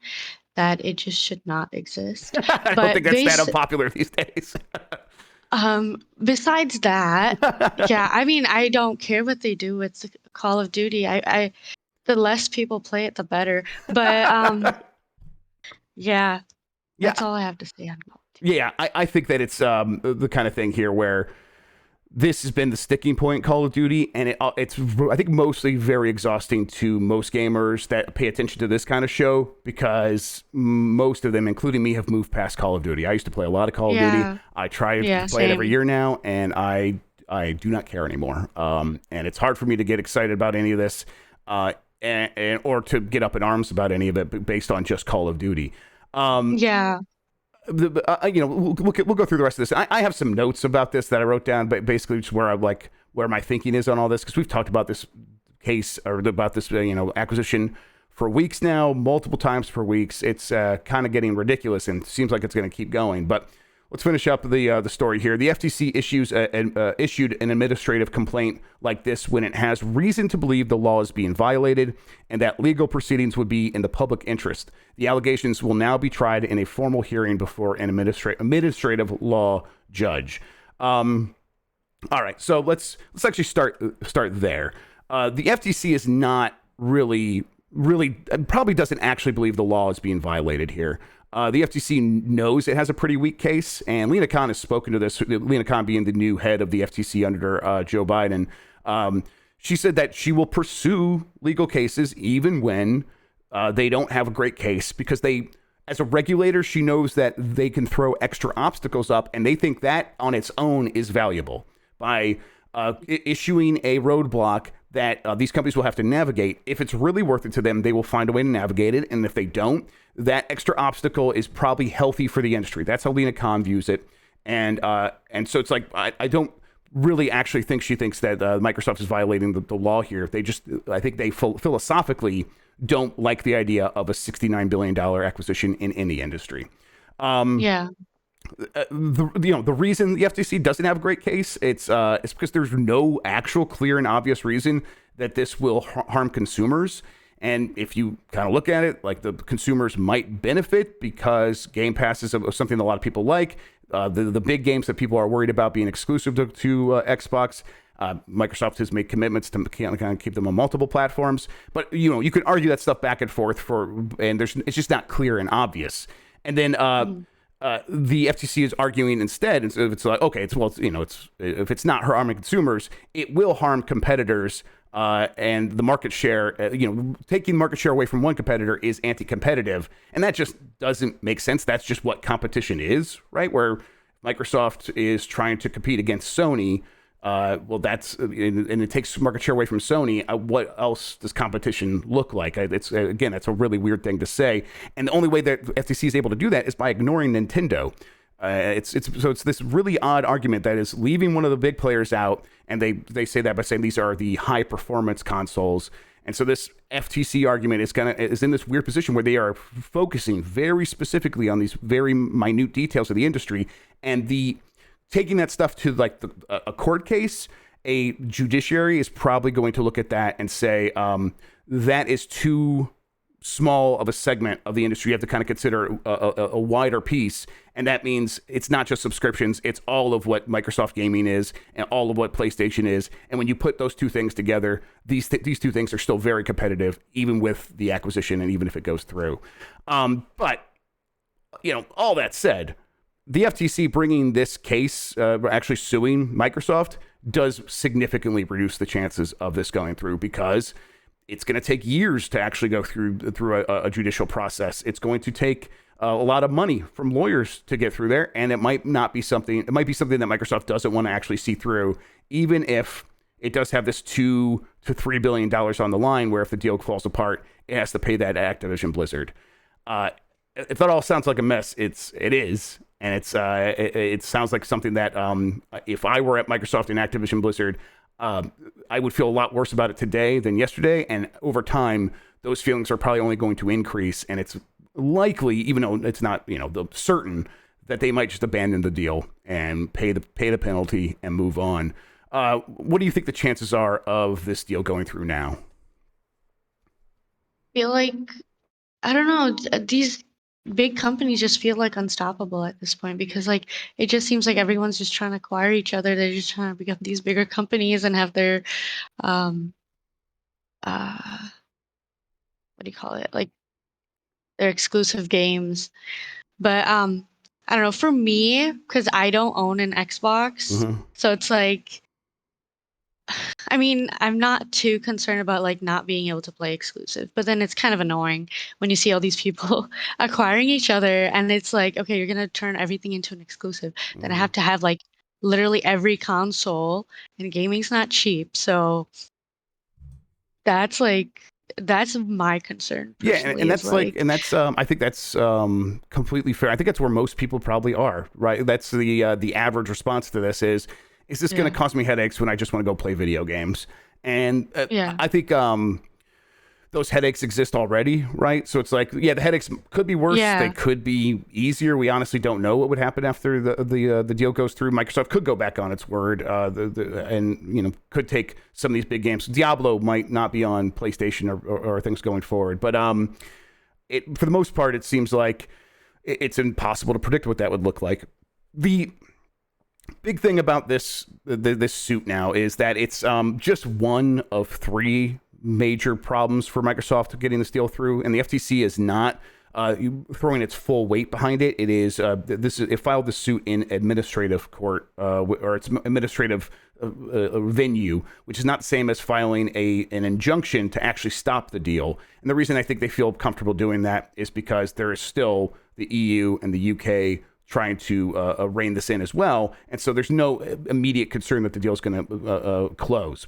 that it just should not exist. I don't think that's that unpopular these days. Besides that, yeah, I mean, I don't care what they do with Call of Duty. The less people play it, the better. But yeah, that's all I have to say on Call of Duty. Yeah, I think that it's the kind of thing here where this has been the sticking point, Call of Duty, and it's, I think, mostly very exhausting to most gamers that pay attention to this kind of show, because most of them, including me, have moved past Call of Duty. I used to play a lot of Call of Duty. I try to play it every year now, and I do not care anymore. And it's hard for me to get excited about any of this, or to get up in arms about any of it based on just Call of Duty. We'll go through the rest of this. I have some notes about this that I wrote down, but basically just where my thinking is on all this, because we've talked about this case, or about this acquisition for weeks now, multiple times per weeks. It's kind of getting ridiculous, and seems like it's going to keep going. But let's finish up the story here. The FTC issued an administrative complaint like this when it has reason to believe the law is being violated and that legal proceedings would be in the public interest. The allegations will now be tried in a formal hearing before an administrative law judge. All right, so let's actually start there. The FTC is not really probably doesn't actually believe the law is being violated here. The FTC knows it has a pretty weak case, and Lina Khan has spoken to this, Lina Khan being the new head of the FTC under Joe Biden. She said that she will pursue legal cases even when they don't have a great case, because as a regulator, she knows that they can throw extra obstacles up, and they think that on its own is valuable. By issuing a roadblock that these companies will have to navigate, if it's really worth it to them, they will find a way to navigate it. And if they don't, that extra obstacle is probably healthy for the industry. That's how Lina Khan views it. And so it's like, I don't really actually think she thinks that Microsoft is violating the law here. I think they philosophically don't like the idea of a $69 billion acquisition in any industry. the reason the FTC doesn't have a great case, it's because there's no actual clear and obvious reason that this will harm consumers. And if you kind of look at it, like the consumers might benefit because Game Pass is something that a lot of people like. The big games that people are worried about being exclusive to Xbox. Microsoft has made commitments to kind of keep them on multiple platforms, but you can argue that stuff back and forth and it's just not clear and obvious. And then the FTC is arguing instead, and so it's like, okay, if it's not harming consumers, it will harm competitors. And the market share, taking market share away from one competitor is anti-competitive, and that just doesn't make sense. That's just what competition is, right? Where Microsoft is trying to compete against Sony. Well, and it takes market share away from Sony. What else does competition look like? That's a really weird thing to say. And the only way that FTC is able to do that is by ignoring Nintendo. It's this really odd argument that is leaving one of the big players out, and they say that by saying these are the high performance consoles. And so this FTC argument is in this weird position where they are focusing very specifically on these very minute details of the industry, and taking that stuff to like a court case. A judiciary is probably going to look at that and say that is too small of a segment of the industry. You have to kind of consider a wider piece, and that means it's not just subscriptions, it's all of what Microsoft Gaming is and all of what PlayStation is. And when you put those two things together, these two things are still very competitive, even with the acquisition and even if it goes through. But all that said, the FTC bringing this case, actually suing Microsoft, does significantly reduce the chances of this going through, because it's going to take years to actually go through a judicial process. It's going to take a lot of money from lawyers to get through there, and it might be something that Microsoft doesn't want to actually see through, even if it does have this $2 to $3 billion on the line, where if the deal falls apart, it has to pay that to Activision Blizzard. If that all sounds like a mess, it is. And it sounds like something that if I were at Microsoft and Activision Blizzard, I would feel a lot worse about it today than yesterday. And over time, those feelings are probably only going to increase. And it's likely, even though it's not certain, that they might just abandon the deal and pay the penalty and move on. What do you think the chances are of this deal going through now? I feel like, I don't know, these big companies just feel like unstoppable at this point, because like it just seems like everyone's just trying to acquire each other. They're just trying to become these bigger companies and have their um what do you call it, like their exclusive games. But I don't know, for me, because I don't own an Xbox, so it's like, I mean, I'm not too concerned about like not being able to play exclusive, but then it's kind of annoying when you see all these people acquiring each other, and it's like, okay, you're gonna turn everything into an exclusive. Then I have to have like literally every console, and gaming's not cheap, so that's my concern personally. And that's I think that's completely fair. I think that's where most people probably are, right? That's the average response to this is this going to cause me headaches when I just want to go play video games? And I think those headaches exist already, right? So it's like, the headaches could be worse. They could be easier. We honestly don't know what would happen after the deal goes through. Microsoft could go back on its word, and could take some of these big games. Diablo might not be on PlayStation or things going forward, but for the most part, it seems like it's impossible to predict what that would look like. The big thing about this suit now is that it's just one of three major problems for Microsoft getting this deal through, and the FTC is not throwing its full weight behind it. It is it filed the suit in administrative court, or its administrative venue, which is not the same as filing an injunction to actually stop the deal. And the reason I think they feel comfortable doing that is because there is still the EU and the UK trying to rein this in as well, and so there's no immediate concern that the deal is going to close.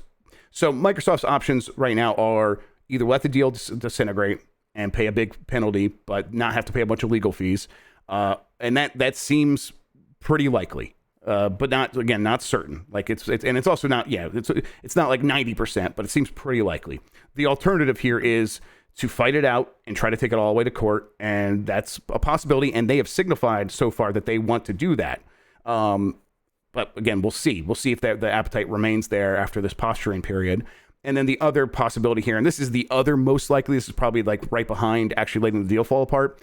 So Microsoft's options right now are either let the deal disintegrate and pay a big penalty, but not have to pay a bunch of legal fees, and that seems pretty likely, but not certain. Like it's also not it's not like 90%, but it seems pretty likely. The alternative here is to fight it out and try to take it all the way to court, and that's a possibility. And they have signified so far that they want to do that. But again, we'll see. We'll see if the appetite remains there after this posturing period. And then the other possibility here, and this is the other most likely, this is probably like right behind actually letting the deal fall apart,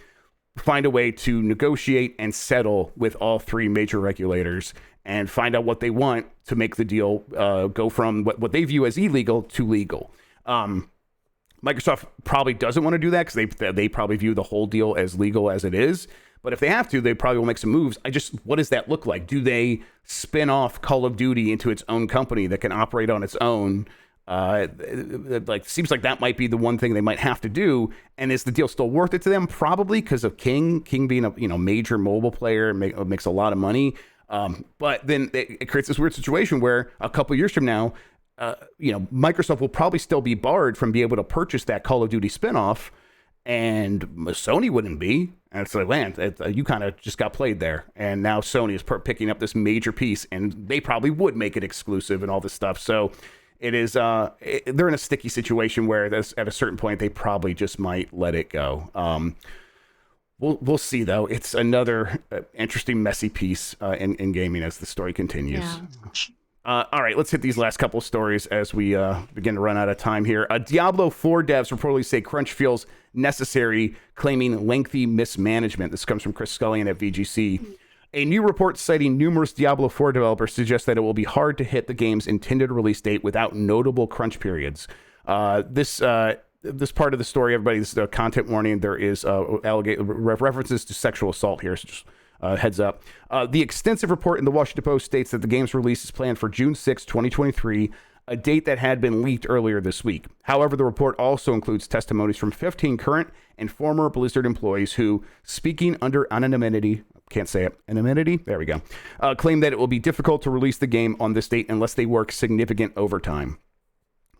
find a way to negotiate and settle with all three major regulators and find out what they want to make the deal go from what they view as illegal to legal. Microsoft probably doesn't want to do that because they probably view the whole deal as legal as it is. But if they have to, they probably will make some moves. What does that look like? Do they spin off Call of Duty into its own company that can operate on its own? Seems like that might be the one thing they might have to do. And is the deal still worth it to them? Probably, because of King being a major mobile player, makes a lot of money. But then it creates this weird situation where a couple years from now, Microsoft will probably still be barred from being able to purchase that Call of Duty spinoff, and Sony wouldn't be. And it's like, man, you kind of just got played there. And now Sony is picking up this major piece, and they probably would make it exclusive and all this stuff. So it is, they're in a sticky situation where at a certain point, they probably just might let it go. We'll see, though. It's another interesting, messy piece in gaming as the story continues. Yeah. All right, let's hit these last couple of stories as we begin to run out of time here. Diablo 4 devs reportedly say crunch feels necessary, claiming lengthy mismanagement. This comes from Chris Scullion at VGC. A new report citing numerous Diablo 4 developers suggests that it will be hard to hit the game's intended release date without notable crunch periods. This part of the story, everybody, this is a content warning. There is references to sexual assault here, so just heads up. The extensive report in the Washington Post states that the game's release is planned for June 6, 2023, a date that had been leaked earlier this week. However, the report also includes testimonies from 15 current and former Blizzard employees who, speaking under anonymity, can't say it, anonymity, there we go, claim that it will be difficult to release the game on this date unless they work significant overtime.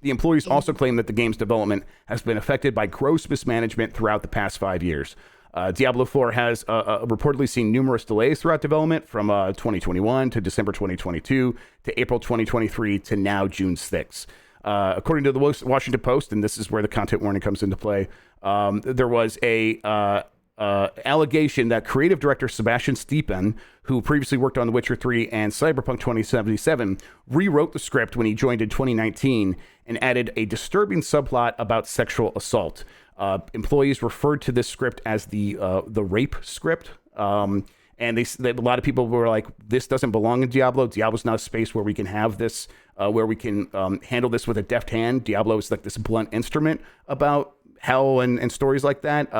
The employees also claim that the game's development has been affected by gross mismanagement throughout the past 5 years. Diablo 4 has reportedly seen numerous delays throughout development from 2021 to December 2022 to April 2023 to now June 6. According to the Washington Post, and this is where the content warning comes into play, there was a allegation that creative director Sebastian Stiepen, who previously worked on The Witcher 3 and Cyberpunk 2077, rewrote the script when he joined in 2019 and added a disturbing subplot about sexual assault. Employees referred to this script as the rape script. And a lot of people were like, this doesn't belong in Diablo. Diablo's not a space where we can have this, where we can handle this with a deft hand. Diablo is like this blunt instrument about hell and stories like that.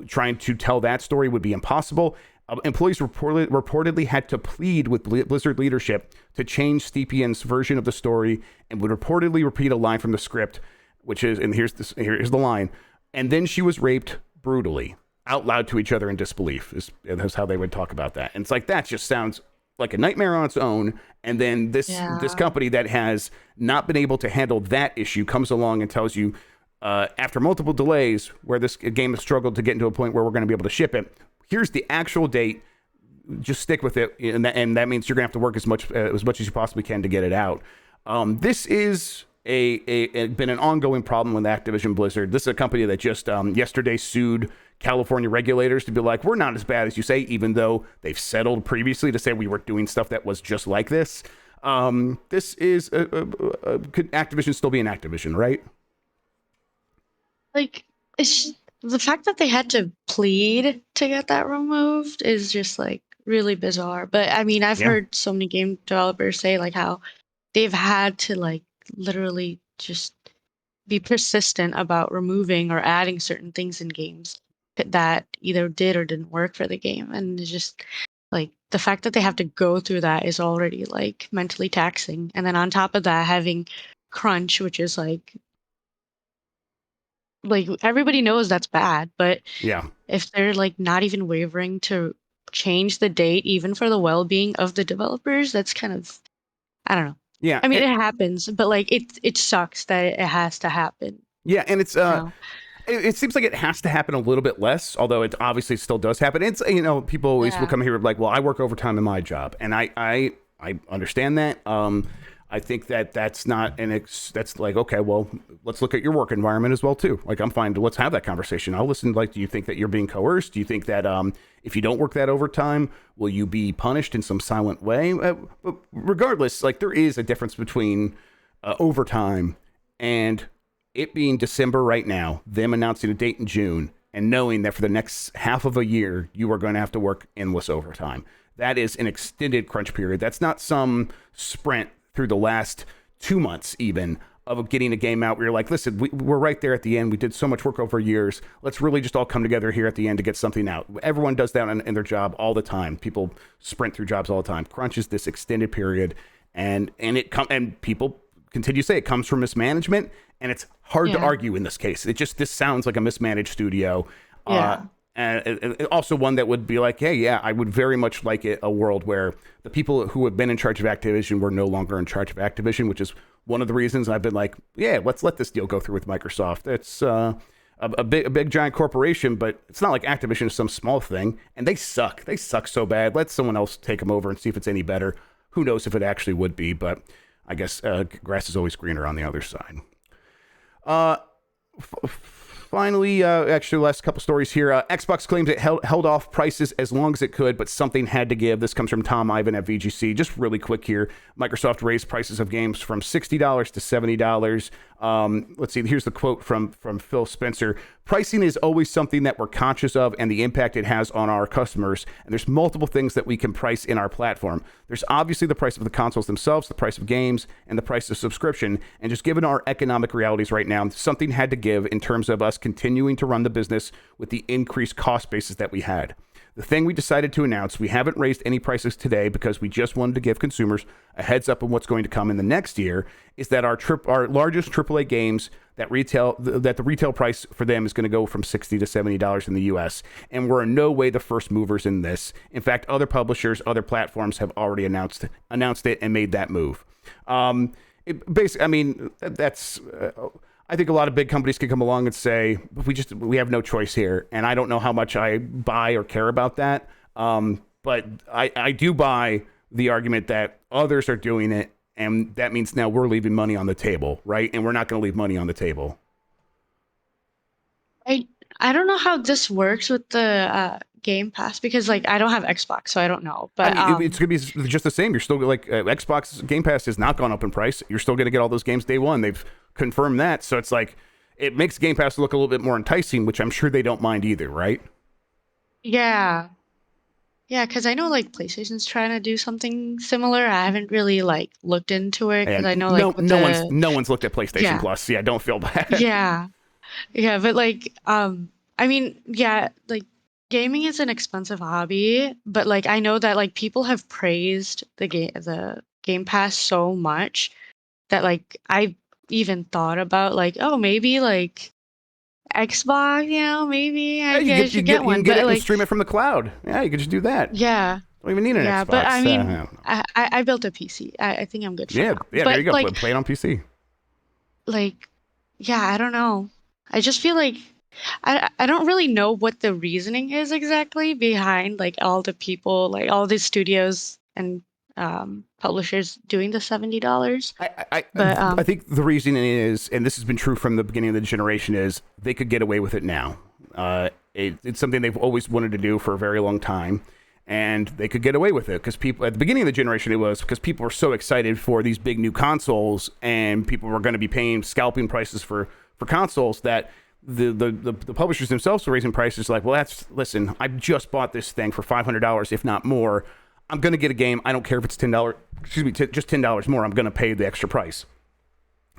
Trying to tell that story would be impossible. Employees reportedly had to plead with Blizzard leadership to change Stiepen's version of the story and would reportedly repeat a line from the script, which is, and here's the line, and then she was raped brutally, out loud to each other in disbelief, is how they would talk about that. And it's like, that just sounds like a nightmare on its own. And then this company that has not been able to handle that issue comes along and tells you, after multiple delays where this game has struggled to get into a point where we're going to be able to ship it, here's the actual date, just stick with it. And that means you're going to have to work as much as you possibly can to get it out. This is been an ongoing problem with Activision Blizzard. This is a company that just yesterday sued California regulators to be like, we're not as bad as you say, even though they've settled previously to say we were doing stuff that was just like this. This is could Activision still be an Activision, right? Like, it's the fact that they had to plead to get that removed is just like really bizarre. But I mean, I've heard so many game developers say like how they've had to like literally just be persistent about removing or adding certain things in games that either did or didn't work for the game. And it's just like the fact that they have to go through that is already like mentally taxing. And then on top of that, having crunch, which is like everybody knows that's bad, but if they're like not even wavering to change the date even for the well-being of the developers, that's kind of, I don't know. Yeah, I mean, it happens, but like it sucks that it has to happen. Yeah, and it's it seems like it has to happen a little bit less, although it obviously still does happen. It's, people always will come here like, well, I work overtime in my job, and I understand that. I think that that's not that's like, okay, well, let's look at your work environment as well too. Like, I'm fine to let's have that conversation. I'll listen. Like, do you think that you're being coerced? Do you think that if you don't work that overtime, will you be punished in some silent way? But regardless, like, there is a difference between overtime and it being December right now, them announcing a date in June, and knowing that for the next half of a year, you are going to have to work endless overtime. That is an extended crunch period. That's not some sprint through the last 2 months even of getting a game out where you're like, listen, we're right there at the end. We did so much work over years. Let's really just all come together here at the end to get something out. Everyone does that in their job all the time. People sprint through jobs all the time. Crunch is this extended period, and people continue to say it comes from mismanagement, and it's hard to argue in this case. This sounds like a mismanaged studio. And also one that would be like, hey, yeah, I would very much like a world where the people who have been in charge of Activision were no longer in charge of Activision, which is one of the reasons I've been like, yeah, let's let this deal go through with Microsoft. It's a big giant corporation, but it's not like Activision is some small thing, and they suck. They suck so bad. Let someone else take them over and see if it's any better. Who knows if it actually would be, but I guess grass is always greener on the other side. Finally, actually, last couple stories here. Xbox claims it held off prices as long as it could, but something had to give. This comes from Tom Ivan at VGC. Just really quick here. Microsoft raised prices of games from $60 to $70. Let's see. Here's the quote from Phil Spencer. Pricing is always something that we're conscious of and the impact it has on our customers. And there's multiple things that we can price in our platform. There's obviously the price of the consoles themselves, the price of games, and the price of subscription. And just given our economic realities right now, something had to give in terms of us continuing to run the business with the increased cost basis that we had. The thing we decided to announce, we haven't raised any prices today because we just wanted to give consumers a heads up on what's going to come in the next year, is that our largest AAA games that the retail price for them is going to go from $60 to $70 in the US. And we're in no way the first movers in this. In fact, other publishers, other platforms have already announced it and made that move. I think a lot of big companies can come along and say, we have no choice here. And I don't know how much I buy or care about that. But I do buy the argument that others are doing it. And that means now we're leaving money on the table, right? And we're not going to leave money on the table. I don't know how this works with the Game Pass because like I don't have Xbox, so I don't know. But it's going to be just the same. You're still like Xbox Game Pass has not gone up in price. You're still going to get all those games day one. They've confirmed that. So it's like it makes Game Pass look a little bit more enticing, which I'm sure they don't mind either, right? Yeah. Yeah, because I know like PlayStation's trying to do something similar. I haven't really like looked into it because I know like no one's looked at PlayStation Plus. Yeah, don't feel bad. Yeah. Yeah, but like I mean, yeah, like gaming is an expensive hobby, but like I know that like people have praised the Game Pass so much that like I even thought about like, oh, maybe like Xbox, maybe I should get one. You can get but it like and stream it from the cloud. Yeah, you can just do that. yeah. Don't even need an Xbox. But I mean, I built a PC. I think I'm good for now. Yeah, but there you go. Like, play it on PC. Like, yeah, I don't know. I just feel like I don't really know what the reasoning is exactly behind like all the people, like all the studios and publishers doing the $70. I think the reason is, and this has been true from the beginning of the generation, is they could get away with it now. It's something they've always wanted to do for a very long time, and they could get away with it because people at the beginning of the generation, it was because people were so excited for these big new consoles, and people were going to be paying scalping prices for consoles that the publishers themselves were raising prices. Like, well, listen, I just bought this thing for $500, if not more. I'm going to get a game. I don't care if it's $10. Excuse me, just $10 more. I'm going to pay the extra price,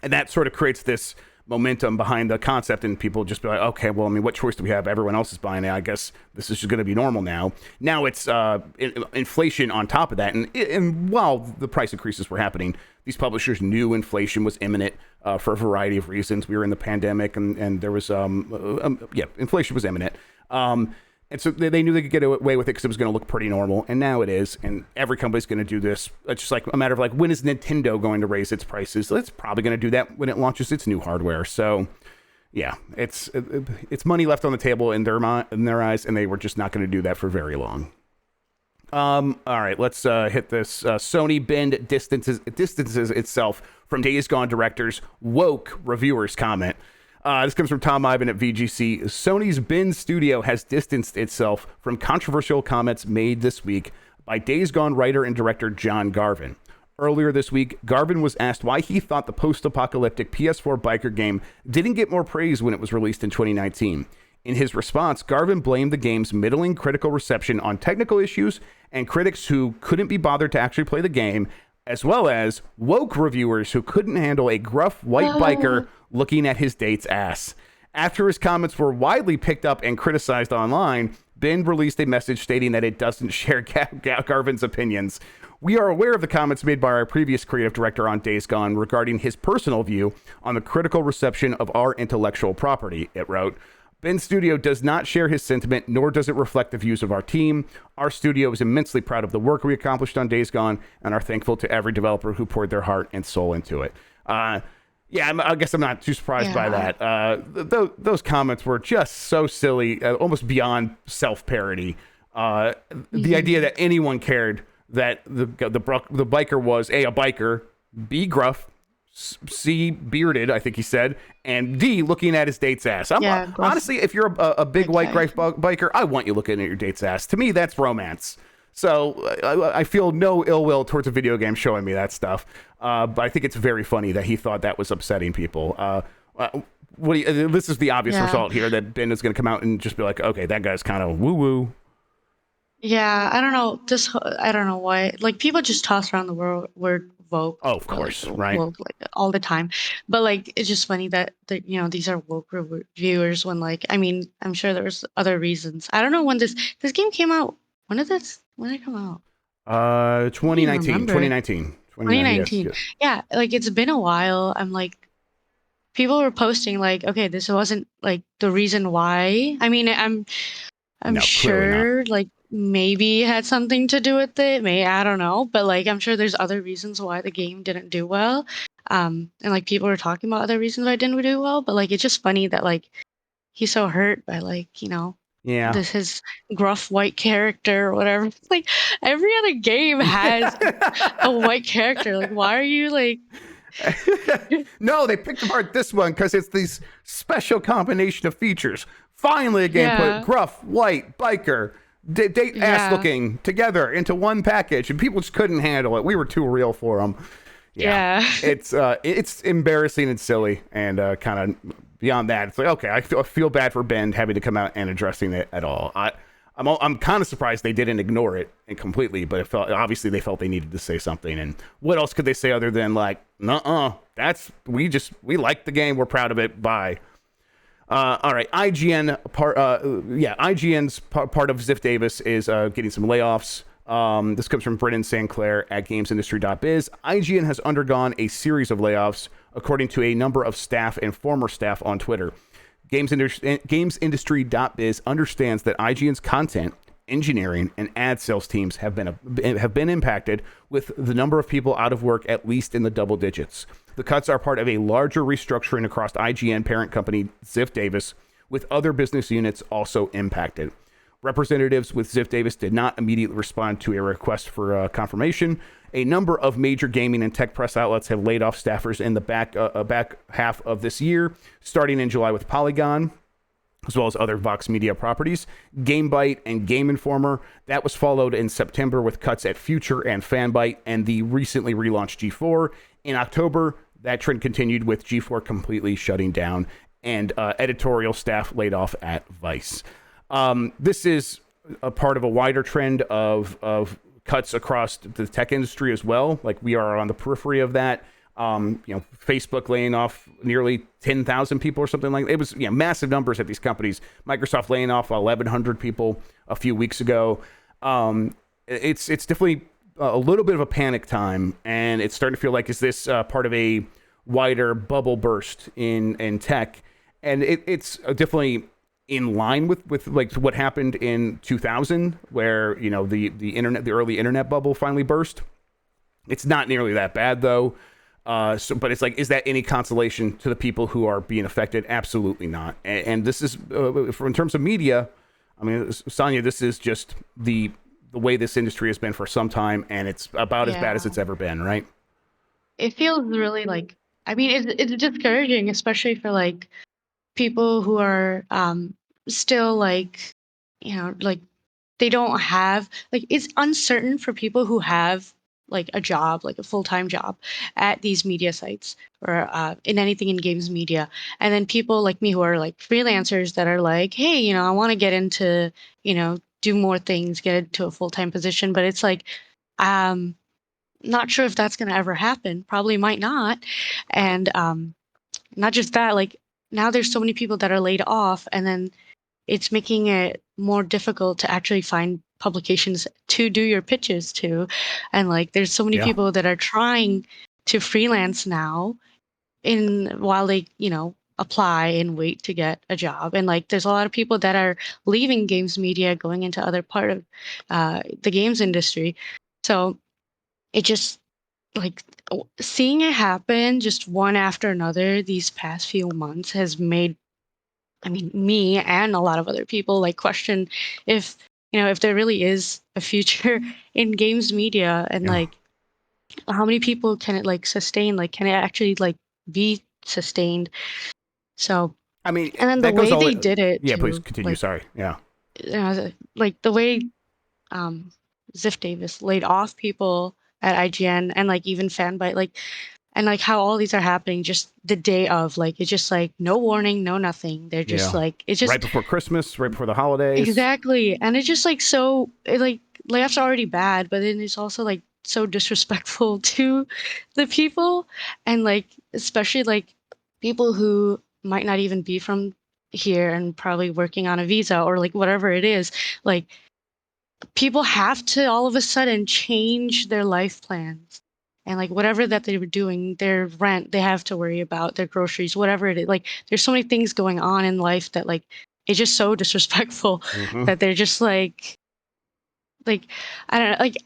and that sort of creates this momentum behind the concept, and people just be like, okay, well, I mean, what choice do we have? Everyone else is buying it. I guess this is just going to be normal now. Now it's inflation on top of that, and while the price increases were happening, these publishers knew inflation was imminent for a variety of reasons. We were in the pandemic, and there was inflation was imminent. And so they knew they could get away with it because it was going to look pretty normal, and now it is. And every company's going to do this. It's just like a matter of like, when is Nintendo going to raise its prices? It's probably going to do that when it launches its new hardware. So, yeah, it's money left on the table in their eyes, and they were just not going to do that for very long. All right, let's hit this. Sony Bend distances itself from Days Gone director's woke reviewers comment. This comes from Tom Ivan at VGC. Sony's Bend studio has distanced itself from controversial comments made this week by Days Gone writer and director John Garvin. Earlier this week, Garvin was asked why he thought the post-apocalyptic PS4 biker game didn't get more praise when it was released in 2019. In his response, Garvin blamed the game's middling critical reception on technical issues and critics who couldn't be bothered to actually play the game, as well as woke reviewers who couldn't handle a gruff white biker looking at his date's ass. After his comments were widely picked up and criticized online, Bend released a message stating that it doesn't share Garvin's opinions. We are aware of the comments made by our previous creative director on Days Gone regarding his personal view on the critical reception of our intellectual property, it wrote. Bend Studio does not share his sentiment, nor does it reflect the views of our team. Our studio is immensely proud of the work we accomplished on Days Gone and are thankful to every developer who poured their heart and soul into it. I guess I'm not too surprised by that. Those comments were just so silly, almost beyond self-parody. The idea that anyone cared that the biker was A, a biker, B, gruff, C, bearded, I think he said, and D, looking at his date's ass. Honestly, if you're a big white biker, I want you looking at your date's ass. To me, that's romance. So I feel no ill will towards a video game showing me that stuff. But I think it's very funny that he thought that was upsetting people. This is the obvious result here, that Ben is going to come out and just be like, okay, that guy's kind of woo-woo. Yeah, I don't know. I don't know why. Like, people just toss around the word woke. Oh, of course, right? Woke, like, all the time. But like, it's just funny that these are woke reviewers. When, like, I mean, I'm sure there was other reasons. I don't know when this game came out. When did it come out? 2019. Yes. Yeah, like, it's been a while. I'm like, people were posting like, okay, this wasn't like the reason why. I mean, I'm sure like maybe it had something to do with it. I don't know, but like, I'm sure there's other reasons why the game didn't do well. And like, people were talking about other reasons why it didn't do well, but like, it's just funny that like he's so hurt by like, this his gruff white character or whatever. Like, every other game has a white character. Like, why are you like? No, they picked apart this one because it's these special combination of features. Finally, a game put gruff, white, biker, date ass looking together into one package, and people just couldn't handle it. We were too real for them. It's embarrassing and silly, and kind of beyond that, it's like, okay, I feel bad for Ben having to come out and addressing it at all. I'm kind of surprised they didn't ignore it completely, but obviously they felt they needed to say something. And what else could they say other than like, nuh-uh, we like the game, we're proud of it, bye. All right, IGN's part of Ziff Davis is getting some layoffs. This comes from Brennan St. Clair at gamesindustry.biz. IGN has undergone a series of layoffs, according to a number of staff and former staff on Twitter. GamesIndustry.biz understands that IGN's content, engineering, and ad sales teams have been impacted, with the number of people out of work at least in the double digits. The cuts are part of a larger restructuring across IGN parent company Ziff Davis, with other business units also impacted. Representatives with Ziff Davis did not immediately respond to a request for confirmation. A number of major gaming and tech press outlets have laid off staffers in the back half of this year, starting in July with Polygon, as well as other Vox Media properties, GameBite and Game Informer. That was followed in September with cuts at Future and Fanbyte and the recently relaunched G4. In October, that trend continued with G4 completely shutting down and editorial staff laid off at Vice. This is a part of a wider trend of cuts across the tech industry as well. Like, we are on the periphery of that. Facebook laying off nearly 10,000 people or something like that. It was massive numbers at these companies. Microsoft laying off 1,100 people a few weeks ago. It's definitely a little bit of a panic time, and it's starting to feel like, is this part of a wider bubble burst in tech? And it's definitely in line with like what happened in 2000, where the early internet bubble finally burst. It's not nearly that bad though. But it's like, is that any consolation to the people who are being affected? Absolutely not. And this is in terms of media. I mean, Saniya, this is just the the way this industry has been for some time, and it's about as bad as Yeah. it's ever been, right? It feels really like, I mean, it's discouraging, especially for like people who are still like, like they don't have, like, it's uncertain for people who have like a job, like a full-time job at these media sites or in anything in games media. And then people like me who are like freelancers that are like, hey, I want to get into, do more things, get into a full-time position. But it's like, um, not sure if that's going to ever happen. Probably might not. And not just that, like now there's so many people that are laid off, and then it's making it more difficult to actually find publications to do your pitches to. And like there's so many Yeah. people that are trying to freelance now in while they, apply and wait to get a job. And like there's a lot of people that are leaving games media, going into other part of the games industry. So it just like seeing it happen just one after another these past few months has made, I mean, me and a lot of other people like question if, if there really is a future in games media, and Yeah. like how many people can it like sustain? Like, can it actually like be sustained? So, I mean, and then the that goes way all. they did it Yeah, please too, continue. like, Sorry. Yeah. like the way um, Ziff Davis laid off people at IGN and like even Fanbyte, like, and like how all these are happening just the day of, like, it's just like no warning, no nothing. They're just Yeah. like, it's Right just before Christmas, right before the holidays. exactly. And it's just like so, like layoffs are already bad, but then it's also like so disrespectful to the people, and like especially like people who might not even be from here and probably working on a visa or like whatever it is. Like people have to all of a sudden change their life plans, and like whatever that they were doing, their rent they have to worry about, their groceries, whatever it is. Like there's so many things going on in life that like it's just so disrespectful Mm-hmm. that they're just like I don't know, like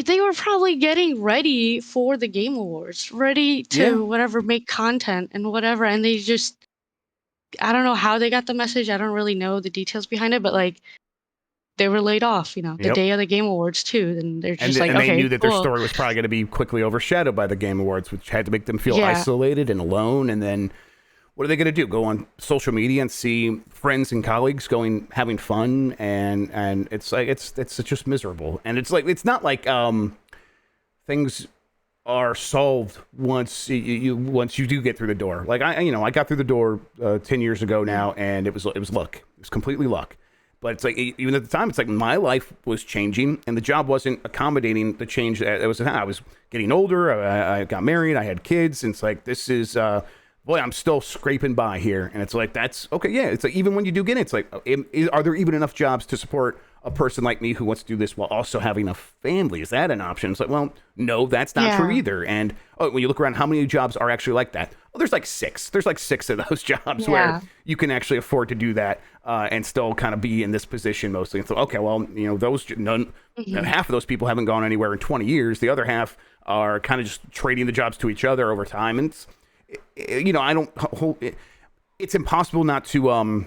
they were probably getting ready for the game awards, ready Yeah. to whatever, make content and whatever, and they just, I don't know how they got the message, I don't really know the details behind it, but like they were laid off, the Yep. day of the Game Awards too. And they're And just like, and they okay, knew that their cool. story was probably going to be quickly overshadowed by the Game Awards, which had to make them feel Yeah. isolated and alone. And then what are they going to do? Go on social media and see friends and colleagues having fun, and it's like it's just miserable. And it's like it's not like things are solved once you do get through the door. Like I got through the door 10 years ago now, and it was luck. It was completely luck. But it's like even at the time, it's like my life was changing, and the job wasn't accommodating the change that was. I was getting older. I got married. I had kids, and it's like this is. Boy, I'm still scraping by here, and it's like that's okay. Yeah, it's like even when you do get it, it's like, are there even enough jobs to support a person like me who wants to do this while also having a family? Is that an option? It's like, well, no, that's not true Yeah. either. And when you look around, how many jobs are actually like that? Oh, there's like six. There's like six of those jobs where Yeah. you can actually afford to do that and still kind of be in this position mostly. And so, okay, well, those Hmm. half of those people haven't gone anywhere in 20 years. The other half are kind of just trading the jobs to each other over time. And I don't hold it. It's impossible not to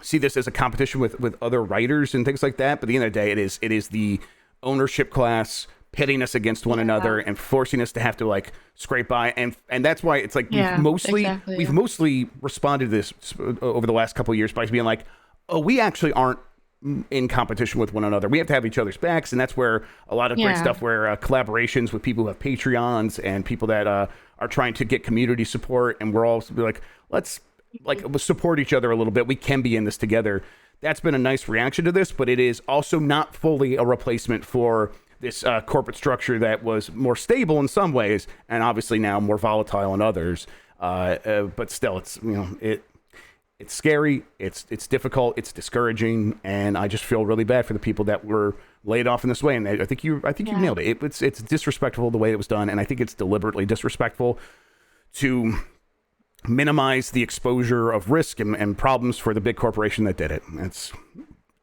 see this as a competition with other writers and things like that. But at the end of the day, it is the ownership class pitting us against one Yeah. another and forcing us to have to like scrape by, and that's why it's like we've Yeah. mostly Exactly. we've Yeah. mostly responded to this over the last couple of years by being like, oh, we actually aren't in competition with one another. We have to have each other's backs, and that's where a lot of great Yeah. stuff, where collaborations with people who have Patreons and people that are trying to get community support, and we're all like, let's like support each other a little bit. We can be in this together. That's been a nice reaction to this, but it is also not fully a replacement for this corporate structure that was more stable in some ways, and obviously now more volatile in others. But still, it's scary, it's difficult, it's discouraging, and I just feel really bad for the people that were laid off in this way. And I think you Yeah. nailed it. It's disrespectful the way it was done, and I think it's deliberately disrespectful to minimize the exposure of risk and problems for the big corporation that did it. It's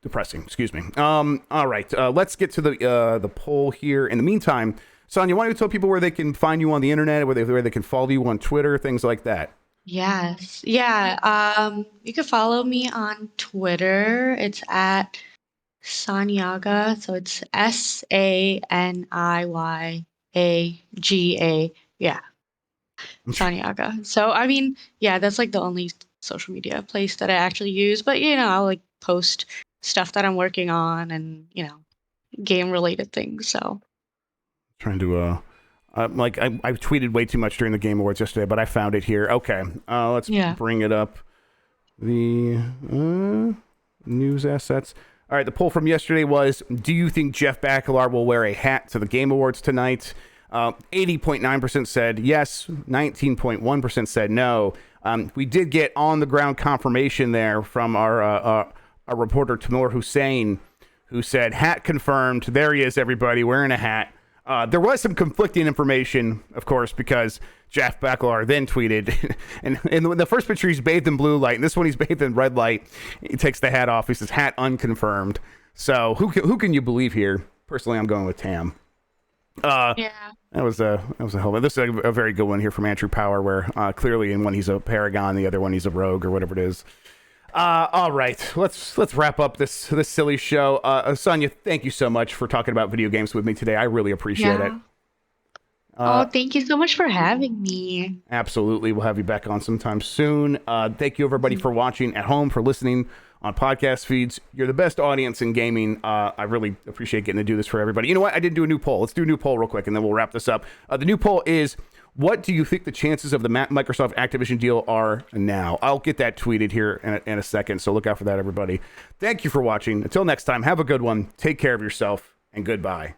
depressing. Excuse me. All right, let's get to the poll here. In the meantime, Saniya, why don't you tell people where they can find you on the internet, where they can follow you on Twitter, things like that. Yes. Yeah. You can follow me on Twitter. It's at Saniyaga. So it's Saniyaga. Yeah, Saniyaga. So I mean, yeah, that's like the only social media place that I actually use. But I'll like post stuff that I'm working on and game related things. So Trying to like I tweeted way too much during the Game Awards yesterday, but I found it here. Okay, let's yeah. bring it up. The news assets. All right, the poll from yesterday was: do you think Jeff Bakalar will wear a hat to the Game Awards tonight? 80.9% said yes. 19.1% said no. We did get on the ground confirmation there from our reporter Timur Hussein, who said hat confirmed. There he is, everybody wearing a hat. There was some conflicting information, of course, because Jeff Bakalar then tweeted, and in the first picture he's bathed in blue light, and this one he's bathed in red light. He takes the hat off. He says hat unconfirmed. So who can you believe here? Personally, I'm going with Tam. Yeah. That was a hell of a. This is a very good one here from Andrew Power, where clearly in one he's a Paragon, the other one he's a Rogue or whatever it is. All right, let's wrap up this silly show. Saniya, thank you so much for talking about video games with me today. I really appreciate it. Thank you so much for having me. Absolutely, we'll have you back on sometime soon. Thank you everybody for watching at home, for listening on podcast feeds. You're the best audience in gaming. I really appreciate getting to do this for everybody. You know what? I did do a new poll. Let's do a new poll real quick, and then we'll wrap this up. The new poll is: what do you think the chances of the Microsoft Activision deal are now? I'll get that tweeted here in a second, so look out for that, everybody. Thank you for watching. Until next time, have a good one. Take care of yourself, and goodbye.